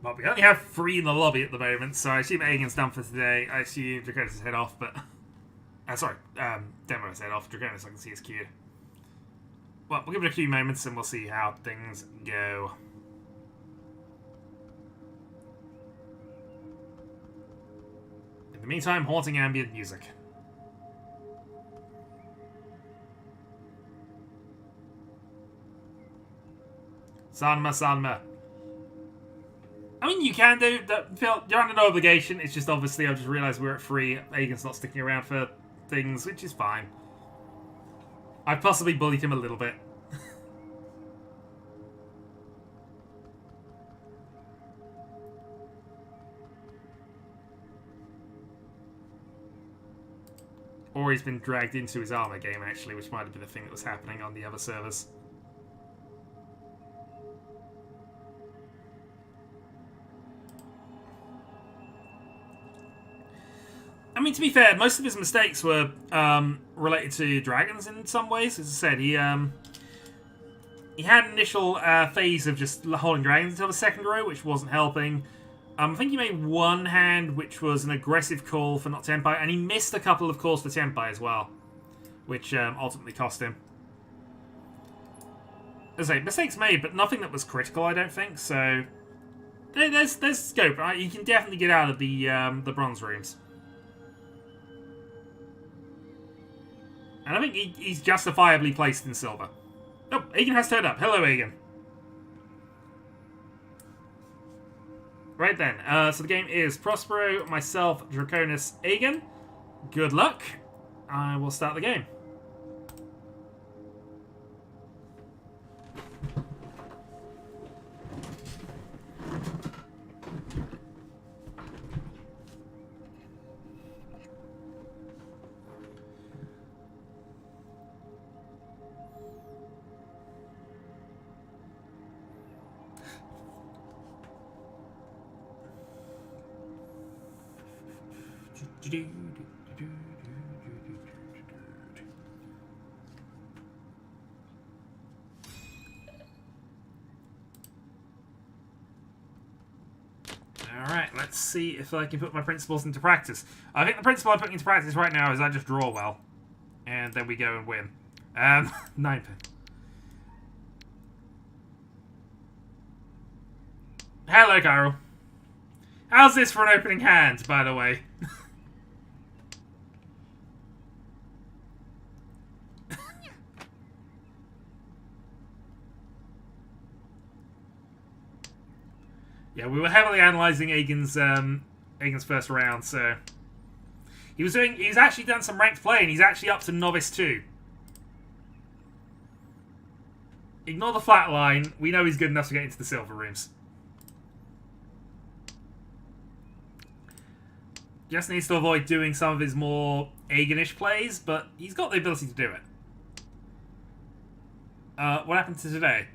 [SPEAKER 1] Well, we only have 3 in the lobby at the moment, so I assume Aegon's done for today. I assume Draconis is head off, but... sorry, Demo is head off. Draconis, I can see, is queued. Well, we'll give it a few moments and we'll see how things go. In the meantime, haunting ambient music. Sanma, Sanma. I mean, you can do that. You're under no obligation. It's just obviously I've just realised we're at 3. Aegon's not sticking around for things, which is fine. I've possibly bullied him a little bit. Or he's been dragged into his armor game, actually, which might have been the thing that was happening on the other servers. I mean, to be fair, most of his mistakes were related to dragons in some ways. As I said, he had an initial phase of just holding dragons until the second row, which wasn't helping. I think he made one hand, which was an aggressive call for not Tempai, and he missed a couple of calls for Tempai as well, which ultimately cost him. As I say, mistakes made, but nothing that was critical, I don't think. So there's scope. Right? You can definitely get out of the bronze rooms. And I think he's justifiably placed in silver. Oh, Aegon has turned up. Hello, Aegon. Right then, so the game is Prospero, myself, Draconis, Aegon. Good luck. I will start the game. Alright, let's see if I can put my principles into practice. I think the principle I'm putting into practice right now is I just draw well. And then we go and win. 9 pin. Hello, Carol. How's this for an opening hand, by the way? Yeah, we were heavily analysing Aegon's first round, so he's actually done some ranked play, and he's actually up to novice 2. Ignore the flat line. We know he's good enough to get into the silver rooms. Just needs to avoid doing some of his more Aegon-ish plays, but he's got the ability to do it. What happened to today?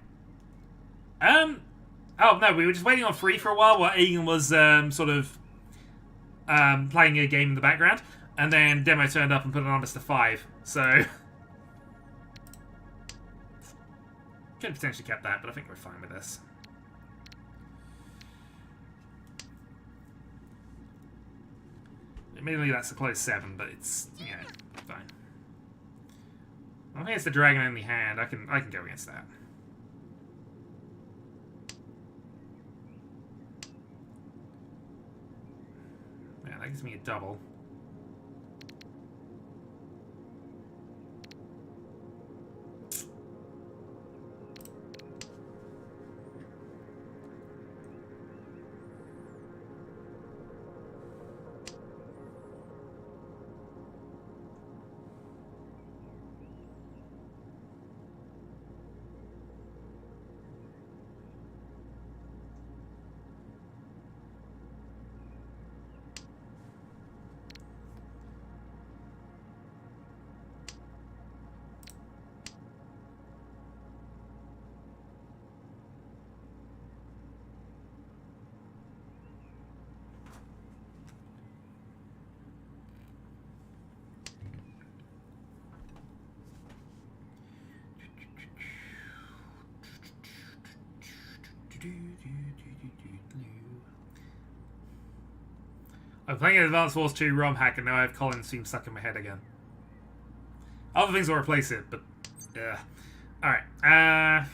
[SPEAKER 1] Oh, no, we were just waiting on 3 for a while Aegon was sort of playing a game in the background. And then Demo turned up and put it on us to 5. So could have potentially kept that, but I think we're fine with this. Admittedly, that's a close 7, but it's, yeah, fine. I'm against the dragon only hand. I can go against that. Yeah, that gives me a double. I'm playing an Advance Wars 2 ROM hack and now I have Colin's theme stuck in my head again. Other things will replace it, but... yeah. Alright. No.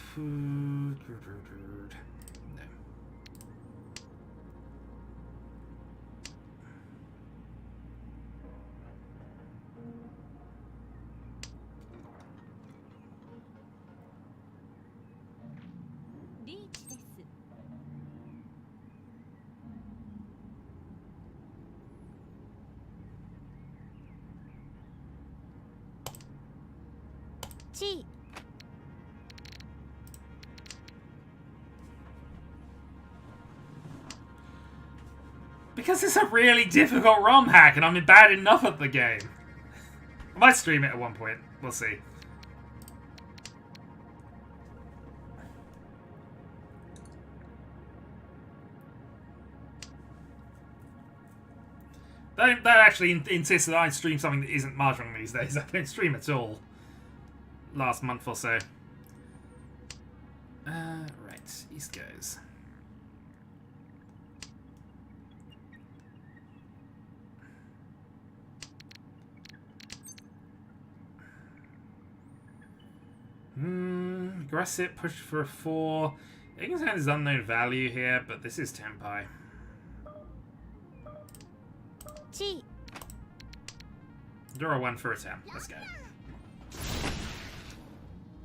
[SPEAKER 1] Because it's a really difficult ROM hack and I'm bad enough at the game. I might stream it at one point. We'll see. That actually insists that I stream something that isn't Mahjong these days. I don't stream at all. Last month or so. Right. East goes. Aggressive, push for a 4. Aigen's hand is unknown value here, but this is Tenpai. Draw a 1 for a 10. Let's go.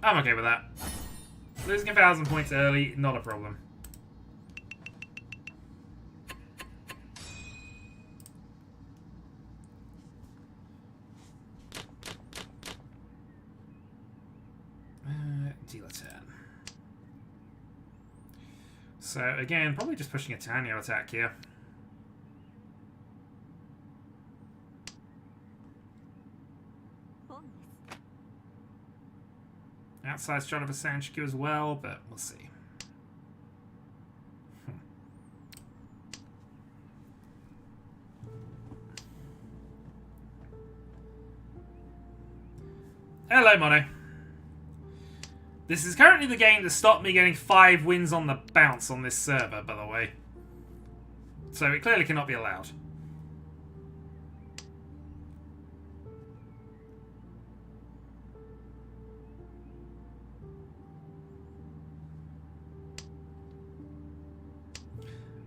[SPEAKER 1] I'm okay with that. Losing 1,000 points early, not a problem. Deal a 10. So again, probably just pushing a Tanyo attack here. Outside shot of a Sanchiku as well, but we'll see. Hello, Mono. This is currently the game to stop me getting 5 wins on the bounce on this server, by the way. So it clearly cannot be allowed.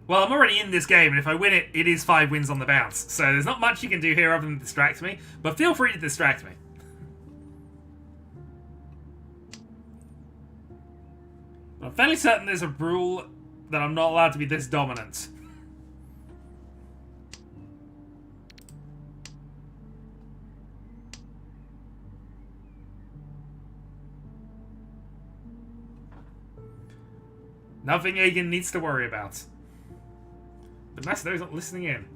[SPEAKER 1] Well, I'm already in this game, and if I win it, it is 5 wins on the bounce. So there's not much you can do here other than distract me, but feel free to distract me. I'm fairly certain there's a rule that I'm not allowed to be this dominant. Nothing Aigen needs to worry about. But nice to know he's not listening in.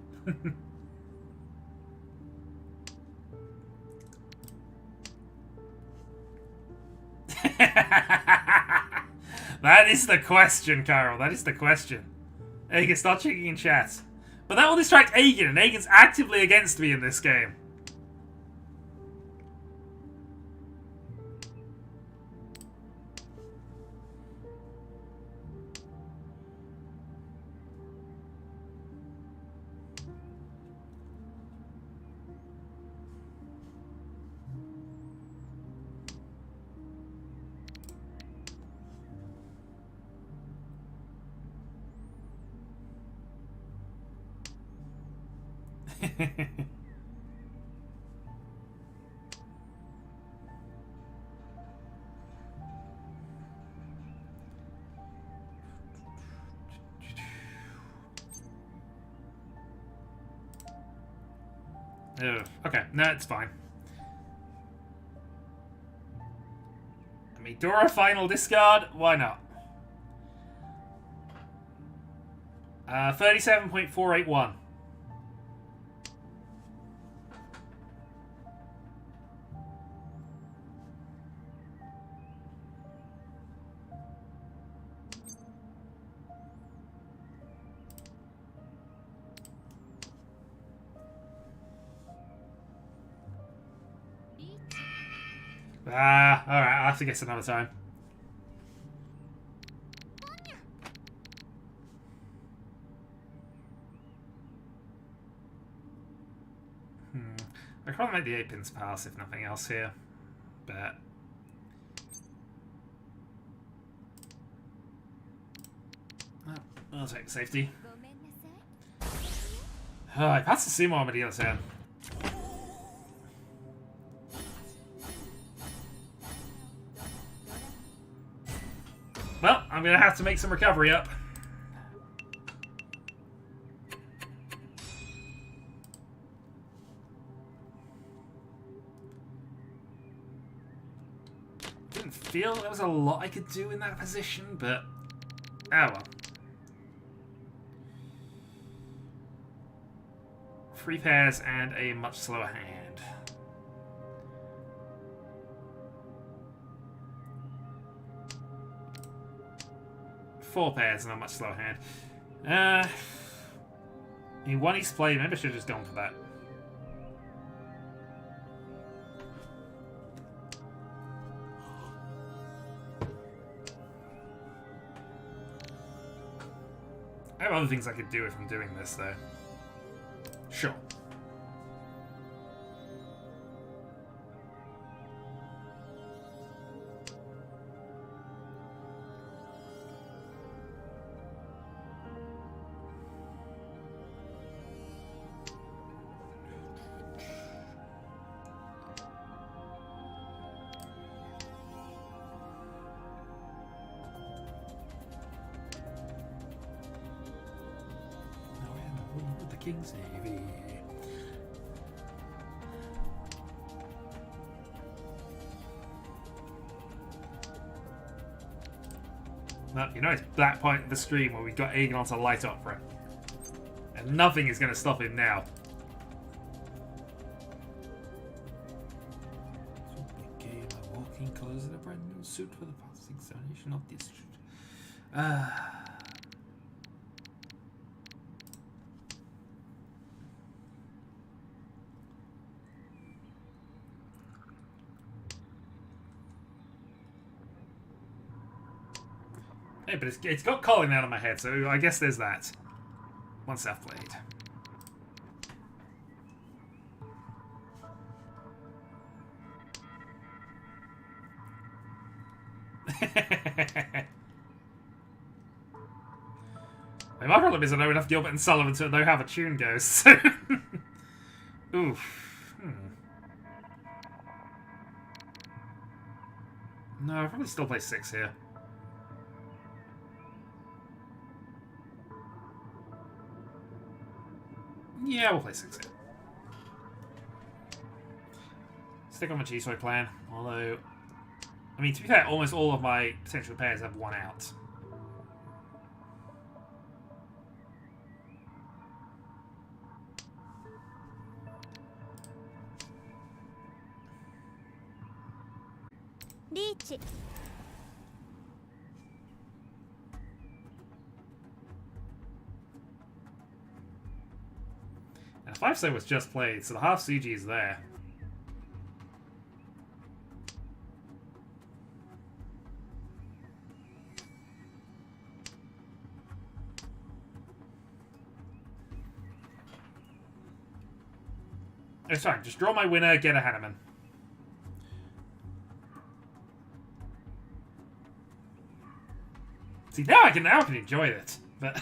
[SPEAKER 1] That is the question, Carol. That is the question. Aigen, start checking in chat. But that will distract Aigen, and Aigen's actively against me in this game. Ugh. Okay, no, it's fine. I mean, Dora final discard? Why not? 37.481. Alright, I'll have to guess another time. I'd probably make the 8-pins pass if nothing else here. But I'll take safety. I passed the sumo armadillo turn. Well, I'm gonna have to make some recovery up. Didn't feel there was a lot I could do in that position, but oh well. 3 pairs and a much slower hand. 4 pairs and a much slower hand. He won his play. Maybe I should have just gone for that. I have other things I could do if I'm doing this, though. Sure. King's Navy. Well, you know it's that point of the stream where we got Aegon to light opera. And nothing is going to stop him now. So became a walking clothes in a brand new suit for the past examination of this. Hey, but it's got calling out of my head, so I guess there's that. Once I've played. My problem is I know enough Gilbert and Sullivan to know how the tune goes, so... Oof. No, I'll probably still play 6 here. Yeah, we'll play 6 here. Stick on my G-Soy plan, although... I mean, to be fair, almost all of my potential pairs have 1 out.
[SPEAKER 2] Riichi.
[SPEAKER 1] And 5-7 was just played, so the half CG is there. It's fine, just draw my winner, get a Hanneman. See, now I can enjoy it, but...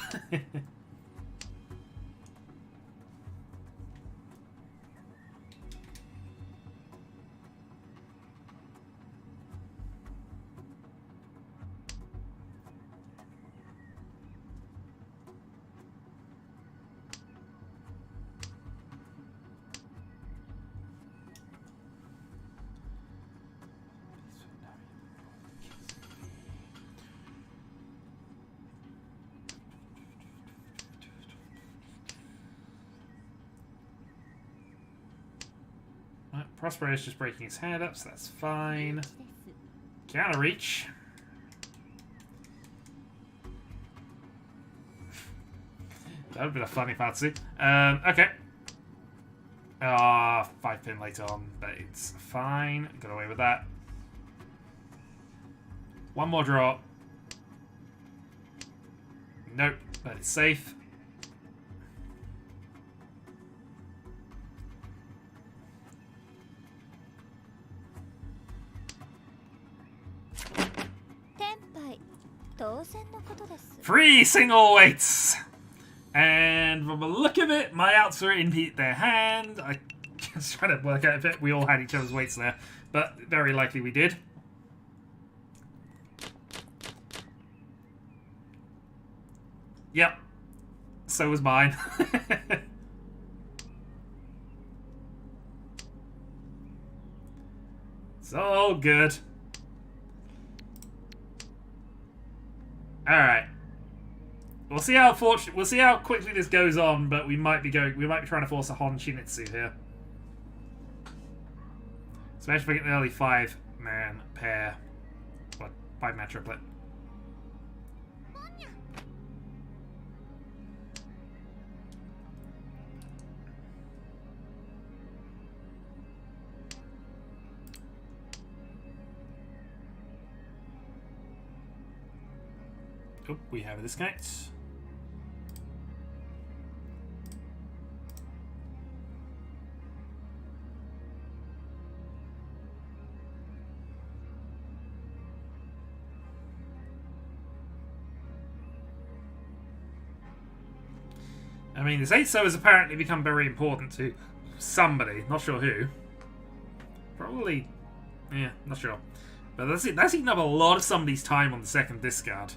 [SPEAKER 1] Prospero is just breaking his hand up, so that's fine. Counter reach. That would have been a funny fancy. Okay. 5-pin later on, but it's fine. Got away with that. One more draw. Nope, but it's safe. Three single weights! And from the look of it, my outs are in their hand. I was trying to work out if we all had each other's weights there, but very likely we did. Yep. So was mine. It's all good. All right. We'll see how quickly this goes on, but we might be trying to force a Hon Shinitsu here. Especially if we get an early 5-man pair. Or 5-man triplet. Oh, we have a disconnect. I mean, this 8-so has apparently become very important to somebody. Not sure who. Probably, yeah, not sure. But that's eaten up a lot of somebody's time on the second discard.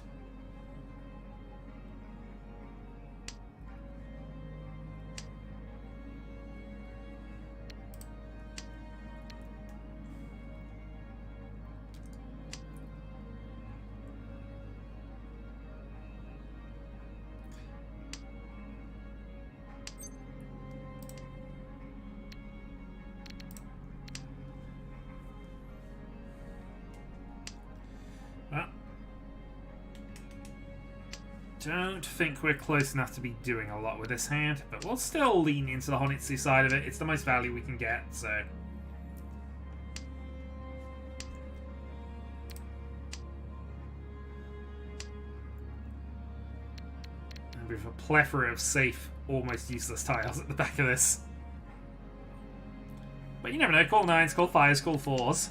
[SPEAKER 1] Don't think we're close enough to be doing a lot with this hand, but we'll still lean into the Honitsu side of it. It's the most value we can get, so... And we have a plethora of safe, almost useless tiles at the back of this. But you never know, call 9s, call 5s, call 4s.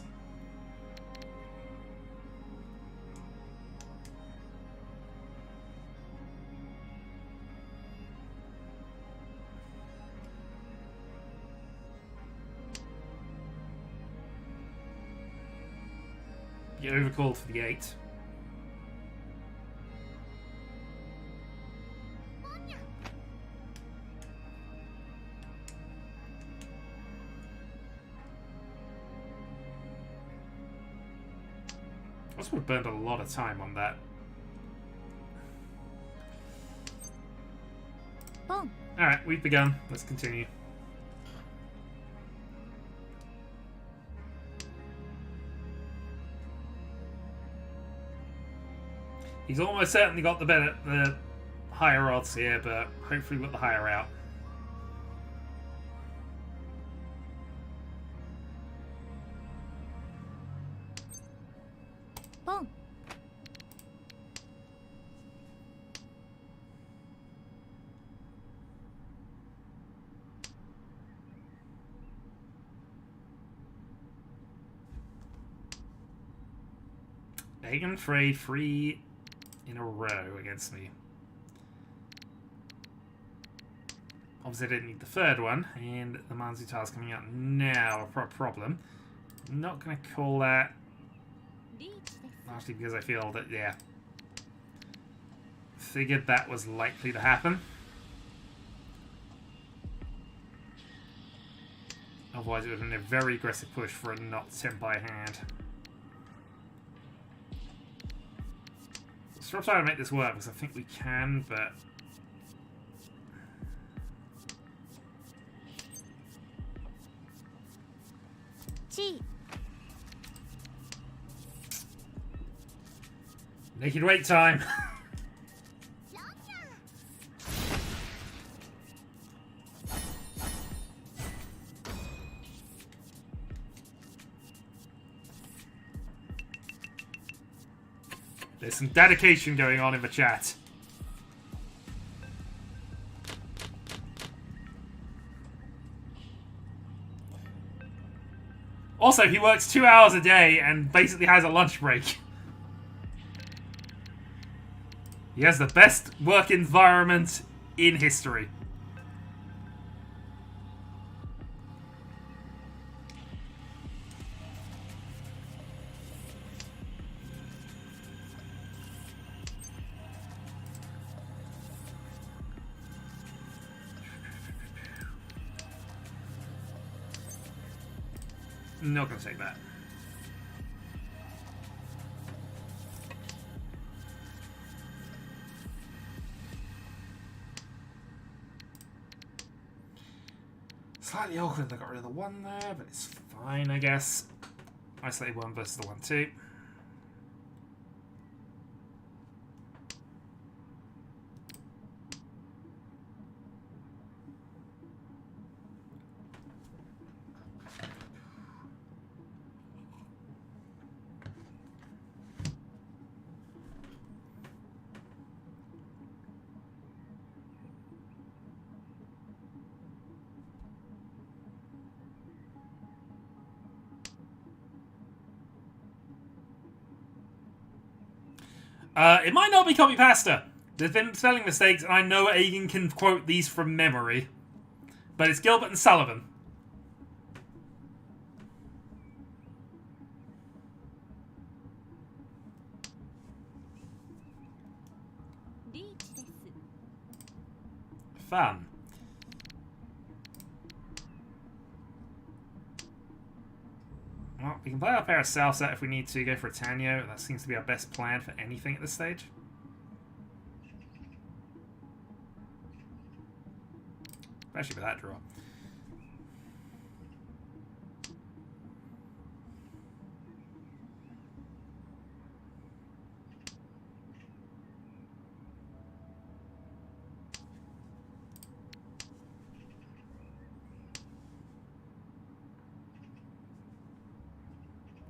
[SPEAKER 1] You overcalled for the 8. Also, we burned a lot of time on that. Alright, we've begun. Let's continue. He's almost certainly got the higher odds here, but hopefully we've got the higher out.
[SPEAKER 2] Boom.
[SPEAKER 1] Hagen Frey, 3 in a row against me. Obviously I didn't need the third one, and the Manzutars coming out now a problem. Not going to call that, largely because I feel that, yeah, figured that was likely to happen. Otherwise it would have been a very aggressive push for a not Senpai hand. Still trying to make this work because I think we can, but Naked wait time. There's some dedication going on in the chat. Also, he works 2 hours a day and basically has a lunch break. He has the best work environment in history. Not gonna take that. Slightly awkward, I got rid of the 1 there, but it's fine, I guess. Isolated 1 versus the 1-2. It might not be copy pasta. There's been spelling mistakes, and I know Agan can quote these from memory. But it's Gilbert and Sullivan. Fun. Well, we can play our pair of Salsa if we need to go for a Tanyo. That seems to be our best plan for anything at this stage. Especially with that draw.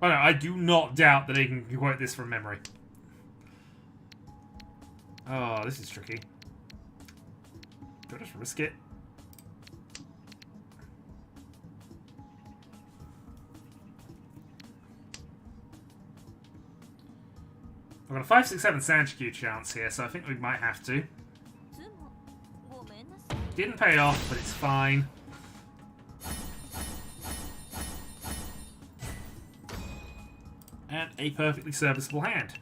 [SPEAKER 1] Oh no, I do not doubt that he can quote this from memory. Oh, this is tricky. Do I just risk it? I've got a 5, 6, 7 Sanchikyu chance here, so I think we might have to. Didn't pay off, but it's fine. And a perfectly serviceable hand.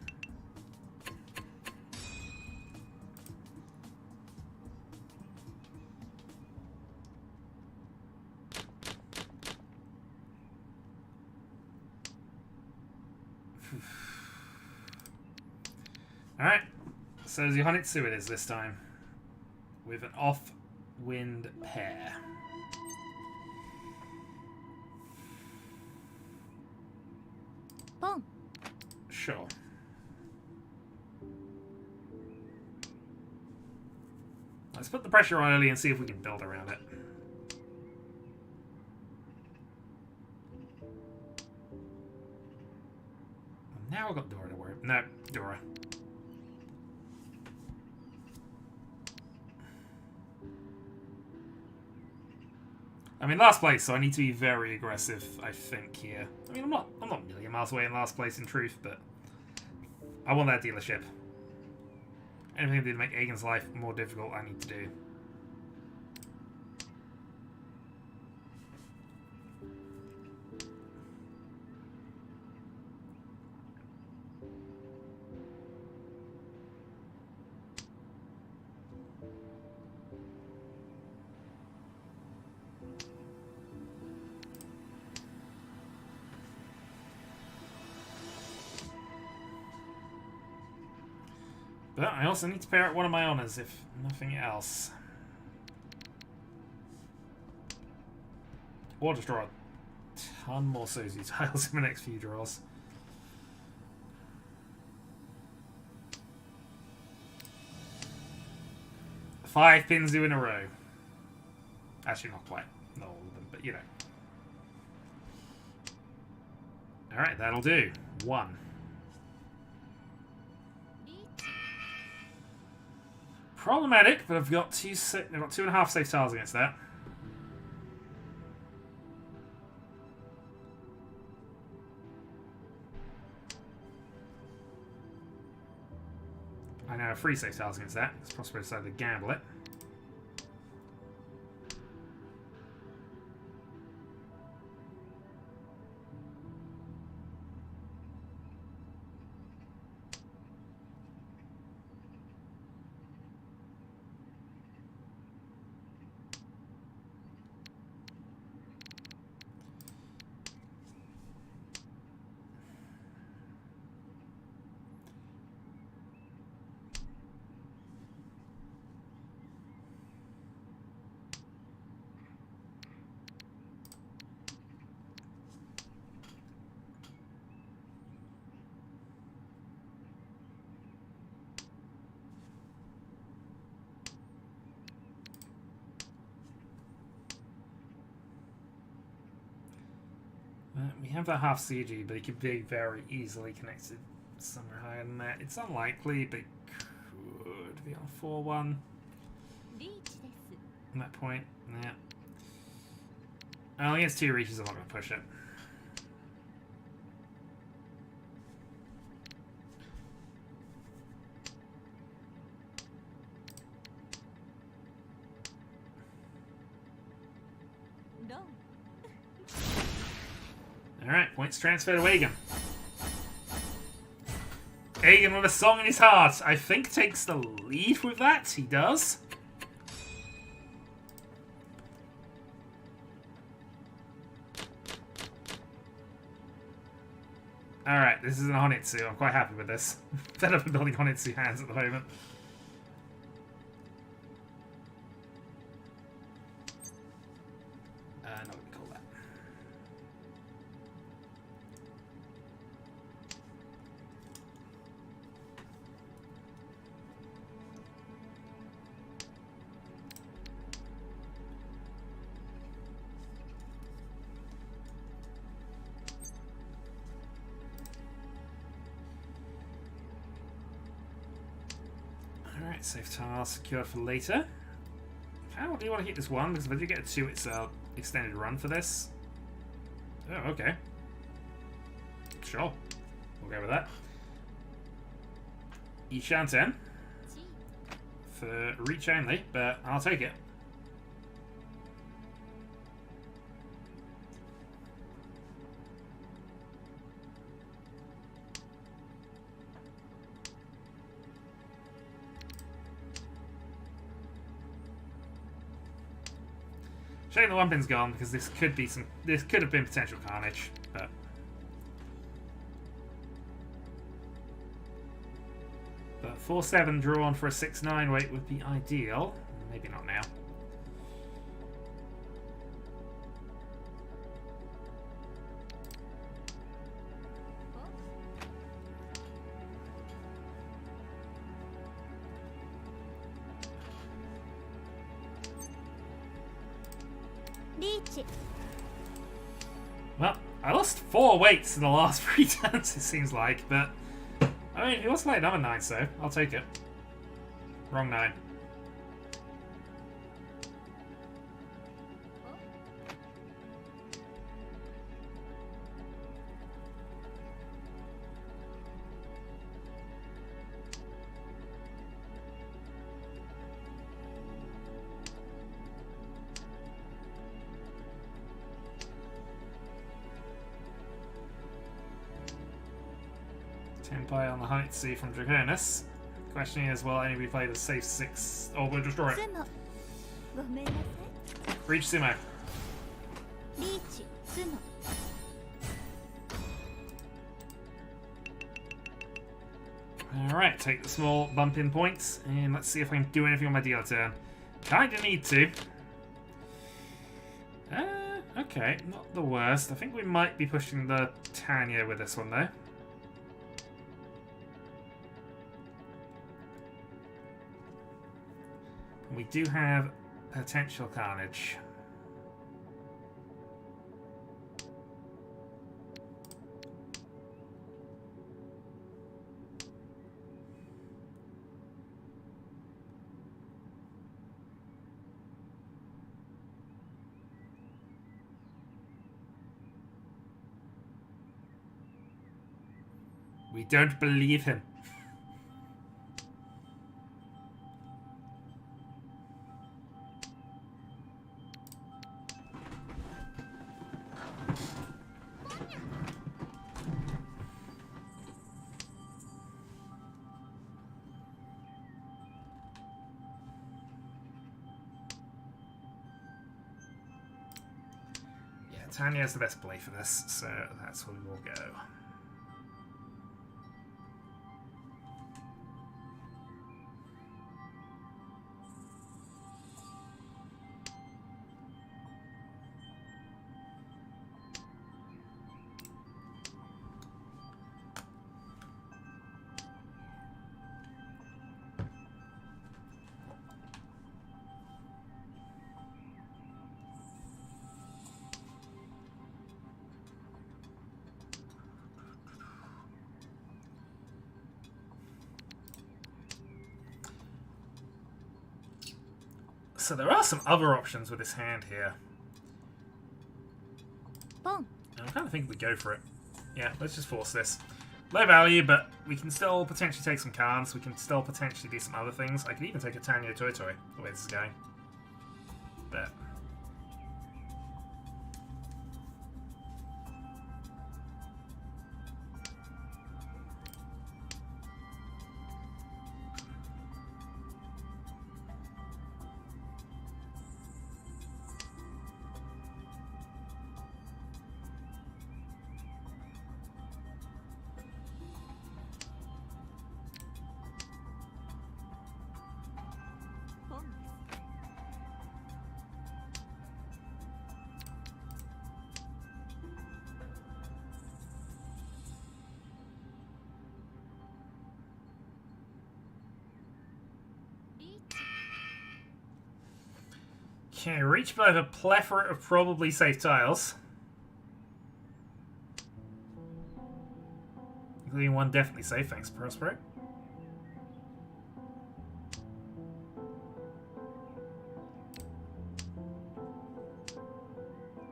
[SPEAKER 1] Alright, so Yohanitsu it is this time. With an off-wind pair.
[SPEAKER 2] Boom.
[SPEAKER 1] Sure. Let's put the pressure on early and see if we can build around it. Now I've got Dora to worry. No, Dora. I mean, last place, so I need to be very aggressive, I think, here. I mean, I'm not a million miles away in last place, in truth, but I want that dealership. Anything to make Agan's life more difficult, I need to do. But I also need to pair out one of my honors, if nothing else. Or just draw a ton more Suzy tiles in the next few draws. 5 pins do in a row. Actually, not quite. Not all of them, but you know. Alright, that'll do. 1. Problematic, but I've got 2.5 safe tiles against that. I now have 3 safe tiles against that. It's Prospero decided to gamble it. We have that half CG, but it could be very easily connected somewhere higher than that. It's unlikely, but it could be on 4-1. At that point, yeah. Oh, against 2 Riichis, I'm not going to push it. Alright, points transfer to Aegon. Aegon with a song in his heart. I think takes the lead with that. He does. Alright, this is an Honitsu. I'm quite happy with this. Fed up with building Honitsu hands at the moment. Not going to call that. Alright, safe tile secured for later. How do you want to hit this one? Because if I do get a 2, it's an extended run for this. Oh, okay. Sure. We'll go with that. Ishanten. For reach only, but I'll take it. Shame the 1 pin's gone because this could have been potential carnage, but But 4-7 drawn for a 6-9 weight would be ideal. Maybe not now.
[SPEAKER 2] Riichi.
[SPEAKER 1] Well, I lost 4 weights in the last 3 turns, it seems like, but I mean, it was like another 9, so I'll take it. Wrong 9. Tenpai on the Honitsu from Draconis. Question is, will any be played as safe 6 or will just draw it? Reach Sumo.
[SPEAKER 2] Riichi. Sumo.
[SPEAKER 1] Alright, take the small bump in points and let's see if I can do anything on my dealer turn. Kinda need to. Okay, not the worst. I think we might be pushing the Tanya with this one though. We do have potential carnage. We don't believe him. Yeah, Tanya's the best play for this, so that's where we will go. So there are some other options with this hand here.
[SPEAKER 2] Boom.
[SPEAKER 1] I kind of think we go for it. Yeah, let's just force this. Low value, but we can still potentially take some cards. We can still potentially do some other things. I could even take a Tanya Toy Toy, the way this is going. But... Okay, Riichi, but I have a plethora of probably safe tiles. Including one definitely safe, thanks Prospero.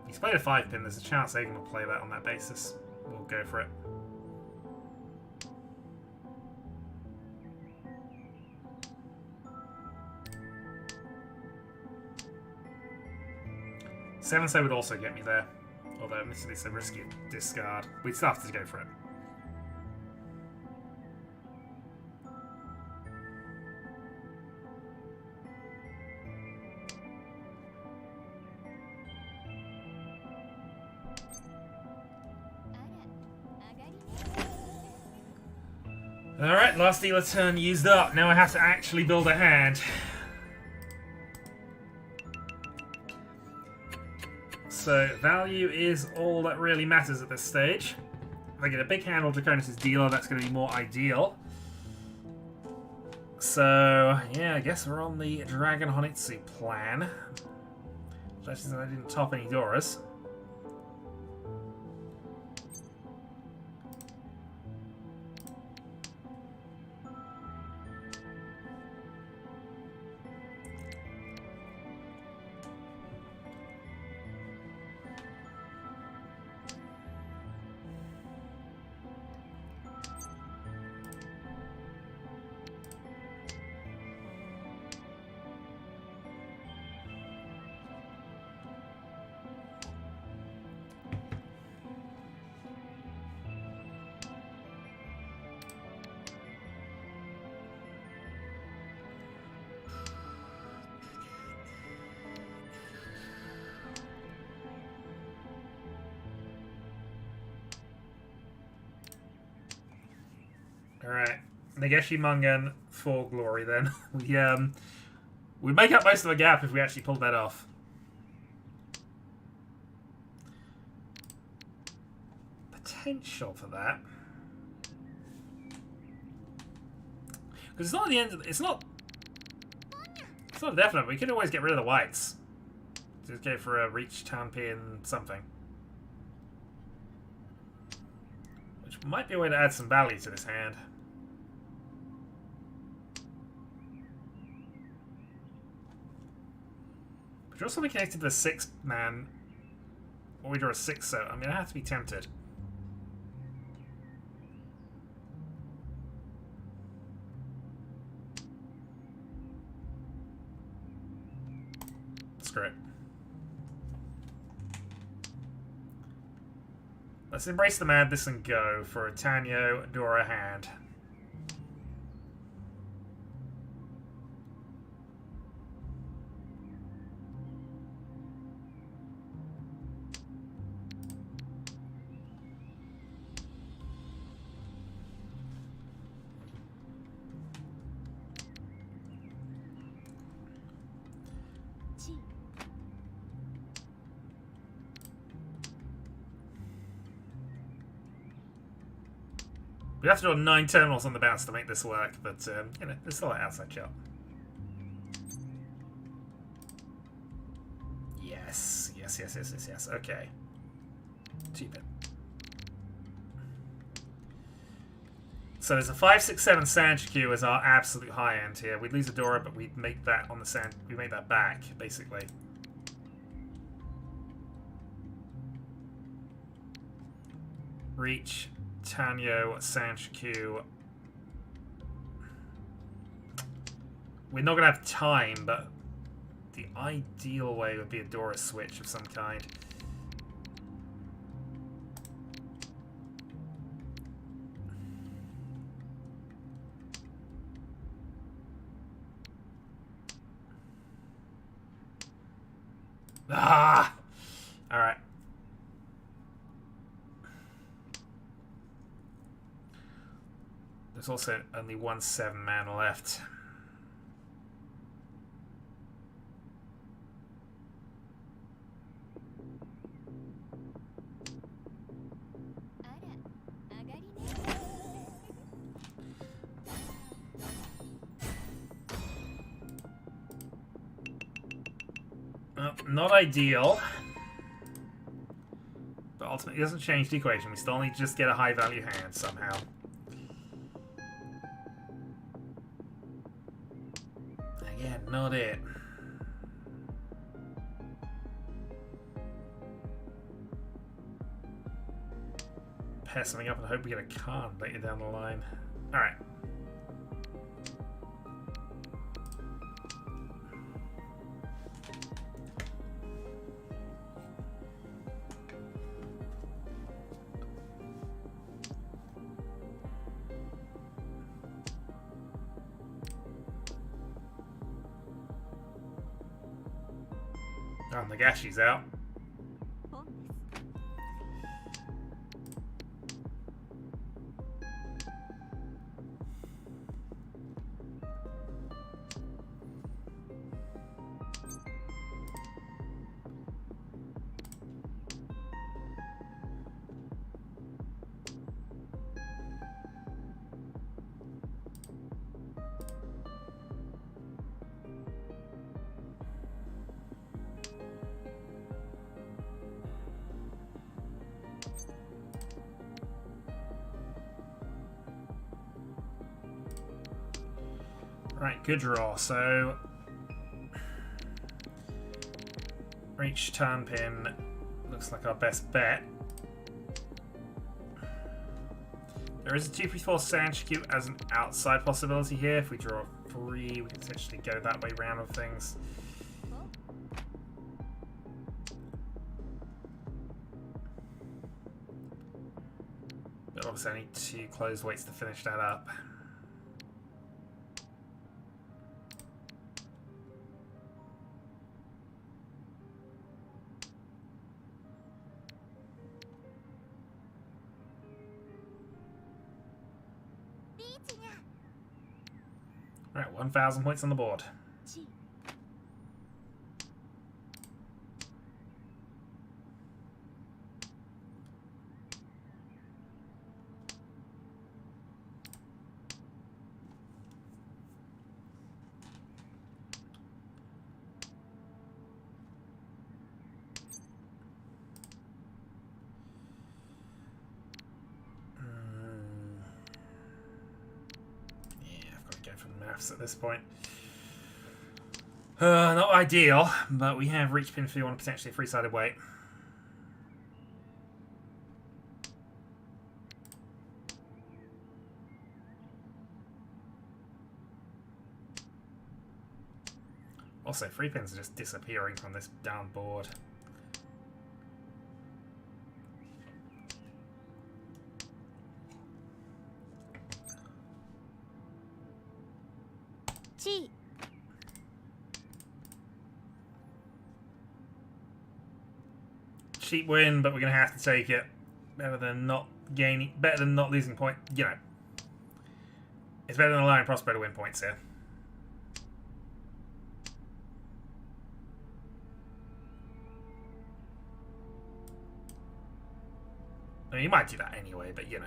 [SPEAKER 1] He's played a 5-pin, there's a chance they're going to play that on that basis. We'll go for it. Seven say would also get me there. Although admittedly it's a risky discard. We'd still have to go for it. Alright, last dealer turn used up. Now I have to actually build a hand. So, value is all that really matters at this stage. If I get a big hand or Draconis' dealer, that's going to be more ideal. So, yeah, I guess we're on the Dragon Honitsu plan. Which actually I didn't top any Doras. Alright, Nageshi Mangan for glory then. We make up most of the gap if we actually pull that off. Potential for that. Because it's not the end of it's not It's not definite. We could always get rid of the whites. Just go for a Riichi, town pin, something. Which might be a way to add some value to this hand. We draw something connected to the 6th man. Or we draw a 6, so I mean, I have to be tempted. Screw it. Let's embrace the madness and go for a Tanyo Dora hand. We have to draw 9 terminals on the bounce to make this work, but you know, there's still an outside shot. Yes, yes, yes, yes, yes, yes. Okay. Cheap it. So there's a 5, 6, 7 Sanshikyu as our absolute high end here. We'd lose a Dora, but we'd make that on the sand. We make that back, basically. Riichi, Tanyo, Sanshikyu. We're not going to have time, but the ideal way would be a Dora switch of some kind. Ah! Alright. There's also only one 7-man left. Not ideal. But ultimately, it doesn't change the equation. We still need to just get a high value hand somehow. Again, not it. Pair something up and hope we get a card later down the line. Alright. Oh, Nagashi's out. Right, good draw. So, Riichi turn pin looks like our best bet. There is a 2-4 Sanshikyu as an outside possibility here. If we draw 3, we can potentially go that way round of things. But obviously I need 2 closed weights to finish that up. Alright, 1,000 points on the board. from maths at this point. Not ideal, but we have reached pin 3 on potentially a three-sided weight. Also, 3 pins are just disappearing from this down board.
[SPEAKER 2] Chi.
[SPEAKER 1] Cheap win, but we're going to have to take it. Better than not gaining, better than not losing point. You know, it's better than allowing Prospero to win points here. I mean, you might do that anyway, but you know.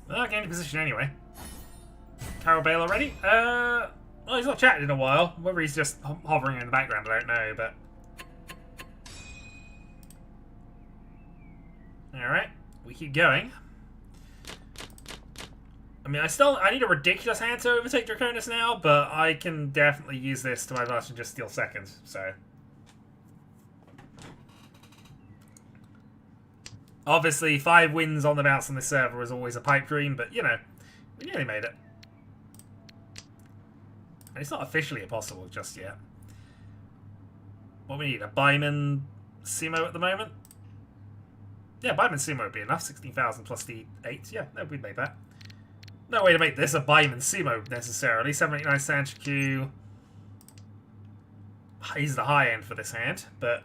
[SPEAKER 1] Well, gained a position anyway. Carol Bale already? Well, he's not chatted in a while. Whether he's just hovering in the background, I don't know, but... Alright, we keep going. I mean, I need a ridiculous hand to overtake Draconis now, but I can definitely use this to my advantage and just steal seconds, so... Obviously, 5 wins on the bounce on this server is always a pipe dream, but, you know, we nearly made it. And it's not officially impossible just yet. What we need, a Byman Sumo at the moment? Yeah, Byman Sumo would be enough. 16,000 plus the 8. Yeah, no, we'd make that. No way to make this a Byman Sumo, necessarily. 789 Sanchiku. He's the high end for this hand, but...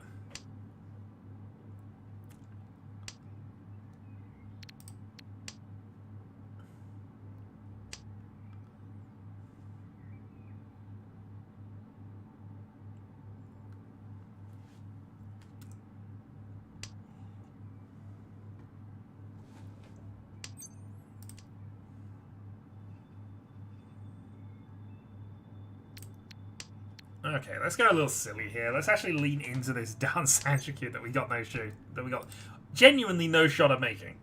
[SPEAKER 1] Okay, let's go a little silly here. Let's actually lean into this down Sanchiku that we got genuinely no shot at making.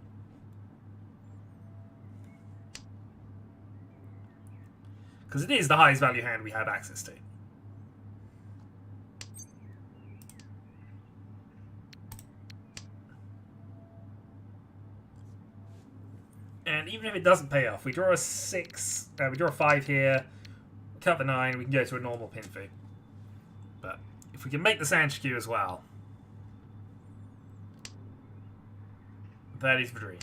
[SPEAKER 1] Because it is the highest value hand we have access to. And even if it doesn't pay off, we draw a 6, we draw a 5 here, cut the 9, we can go to a normal pin fee. But if we can make the Sanchiku as well, that is the dream.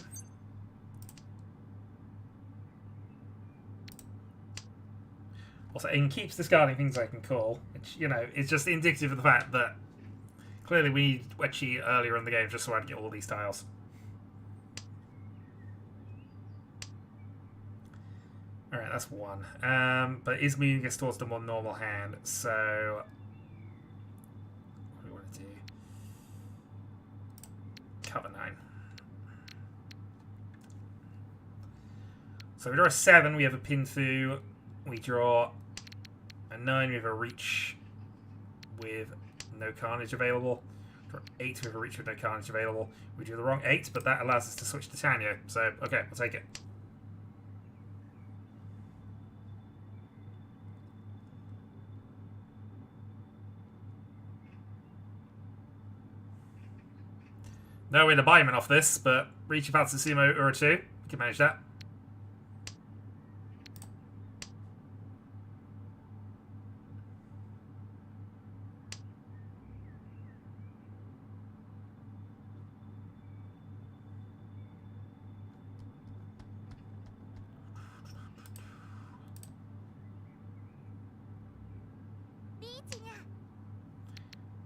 [SPEAKER 1] Also, it keeps discarding things I can call, which, you know, is just indicative of the fact that clearly we need Riichi earlier in the game just so I can get all these tiles. Alright, that's 1. But is moving us towards the more normal hand, so... What do we want to do? Cover 9. So we draw a 7, we have a pin through. We draw a 9, we have a reach with no carnage available. Draw 8, we have a reach with no carnage available. We drew the wrong 8, but that allows us to switch to Tanyo. So, okay, we'll take it. No way to buy him off this, but Riichi Sumo Ura 2. We can manage that.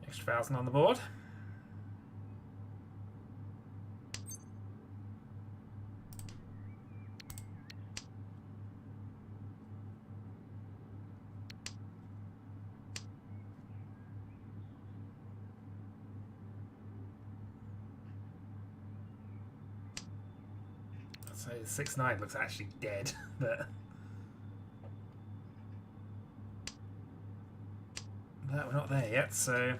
[SPEAKER 1] Extra 1,000 on the board. So 6-9 looks actually dead, but we're not there yet, so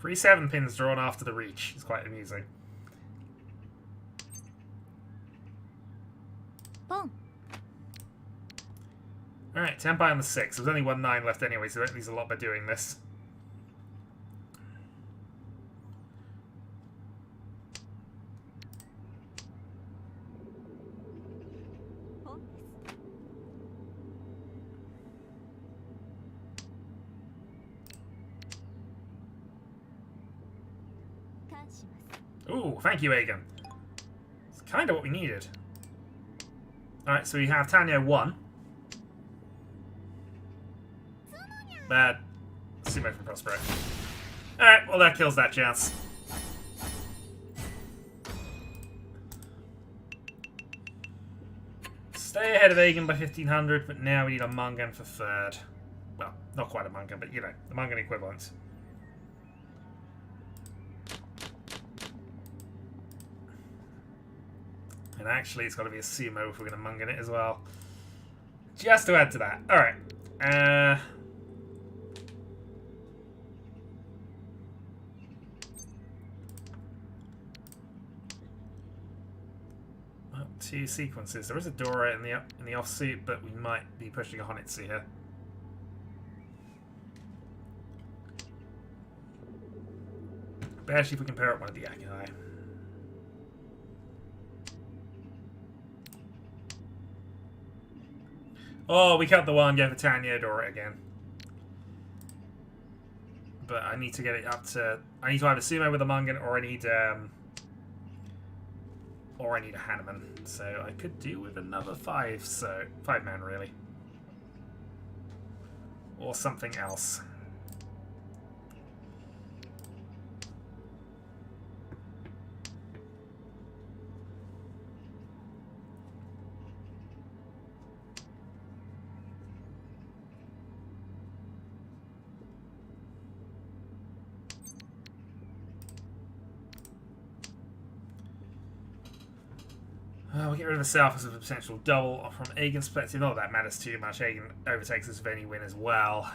[SPEAKER 1] 3-7 pins drawn after the Riichi. It's quite amusing.
[SPEAKER 2] Boom.
[SPEAKER 1] Alright, 10 by on the 6. There's only 1-9 left anyway, so we don't lose a lot by doing this. Ooh, thank you, Aegon. It's kind of what we needed. Alright, so we have Tanya 1. Bad. Sumo from Prospero. Alright, well that kills that chance. Stay ahead of Aegon by 1500, but now we need a Mungan for 3rd. Well, not quite a Mungan, but you know, the Mungan equivalent. And actually, it's got to be a sumo if we're going to Mungan it as well. Just to add to that. Alright. Well, 2 sequences. There is a Dora in the offsuit, but we might be pushing a Honitsu here. But actually, if we can pair up one of the Akinai. Oh, we cut the one, go for Tanya Dora again. But I need to get it up to... I need to either sumo with a Mungan, or I need a Hanuman. So I could do with another 5, so 5-man really. Or something else. We'll get rid of the South as a potential double from Aegon's perspective. Not that that matters too much. Aegon overtakes us with any win as well.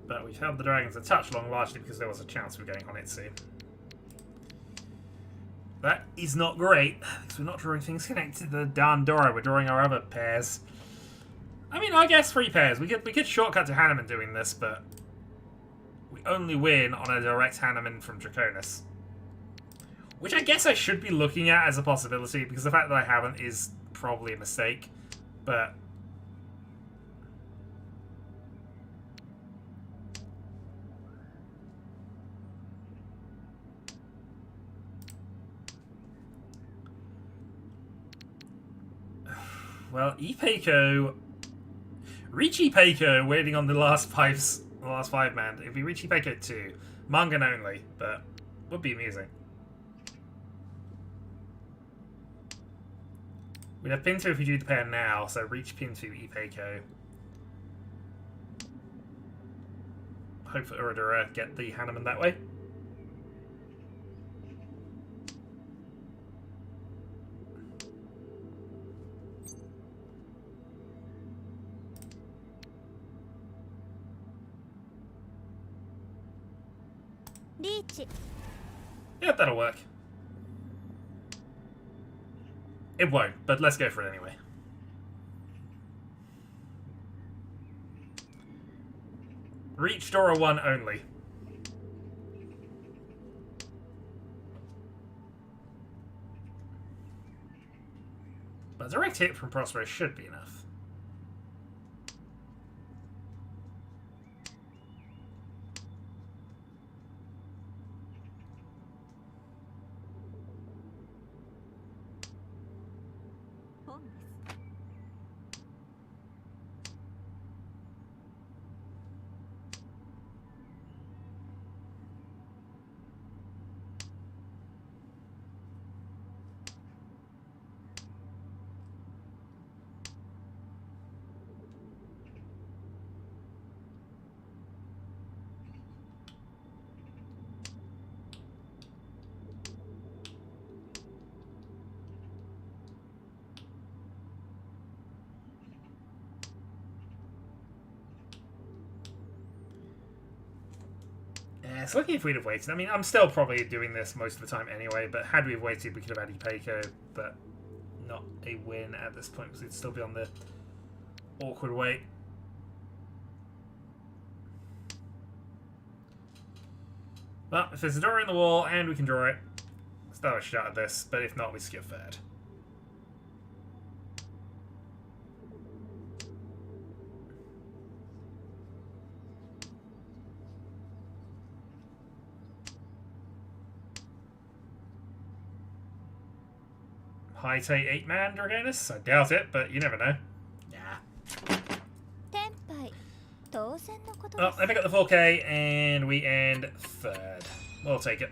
[SPEAKER 1] But we've held the Dragons a touch long, largely because there was a chance of getting Honitsu. That is not great, because we're not drawing things connected to the darn Dora. We're drawing our other pairs. I mean, I guess 3 pairs. We could shortcut to Hanuman doing this, but we only win on a direct Hanuman from Draconis. Which I guess I should be looking at as a possibility, because the fact that I haven't is probably a mistake. But... well, Ipeiko... Riichi Peiko waiting on the last 5 man. It'd be Riichi Peiko 2. Mungan only, but would be amusing. We'd have Pinto if we do the pair now, so Reach Pinto, Ipeiko. Hope for Uradura get the Hanuman that way.
[SPEAKER 2] Riichi.
[SPEAKER 1] Yeah, that'll work. It won't, but let's go for it anyway. Reach Dora 1 only. But a direct hit from Prospero should be enough. It's lucky if we'd have waited. I mean, I'm still probably doing this most of the time anyway, but had we have waited, we could have had Ipeco, but not a win at this point because we'd still be on the awkward wait. Well, if there's a draw in the wall and we can draw it, let's have a shot at this, but if not, we skip third. High take 8-man Dragonus? I doubt it, but you never know. Nah.
[SPEAKER 2] 天杯当然のこと
[SPEAKER 1] Oh,
[SPEAKER 2] です
[SPEAKER 1] I pick up the 4K and we end third. We'll take it.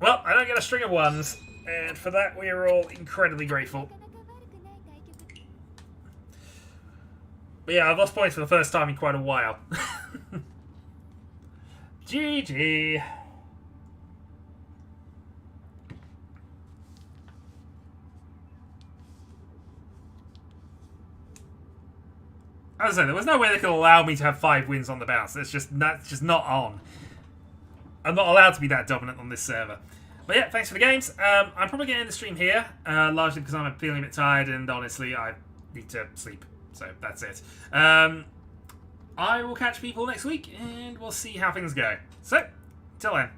[SPEAKER 1] Well, I don't get a string of ones, and for that we are all incredibly grateful.
[SPEAKER 2] なかなか悪くない対局
[SPEAKER 1] But yeah, I've lost points for the first time in quite a while. GG. As I say, there was no way they could allow me to have 5 wins on the bounce. That's just not on. I'm not allowed to be that dominant on this server. But yeah, thanks for the games. I'm probably going to end the stream here, largely because I'm feeling a bit tired and honestly I need to sleep. So that's it. I will catch people next week and we'll see how things go. So, till then.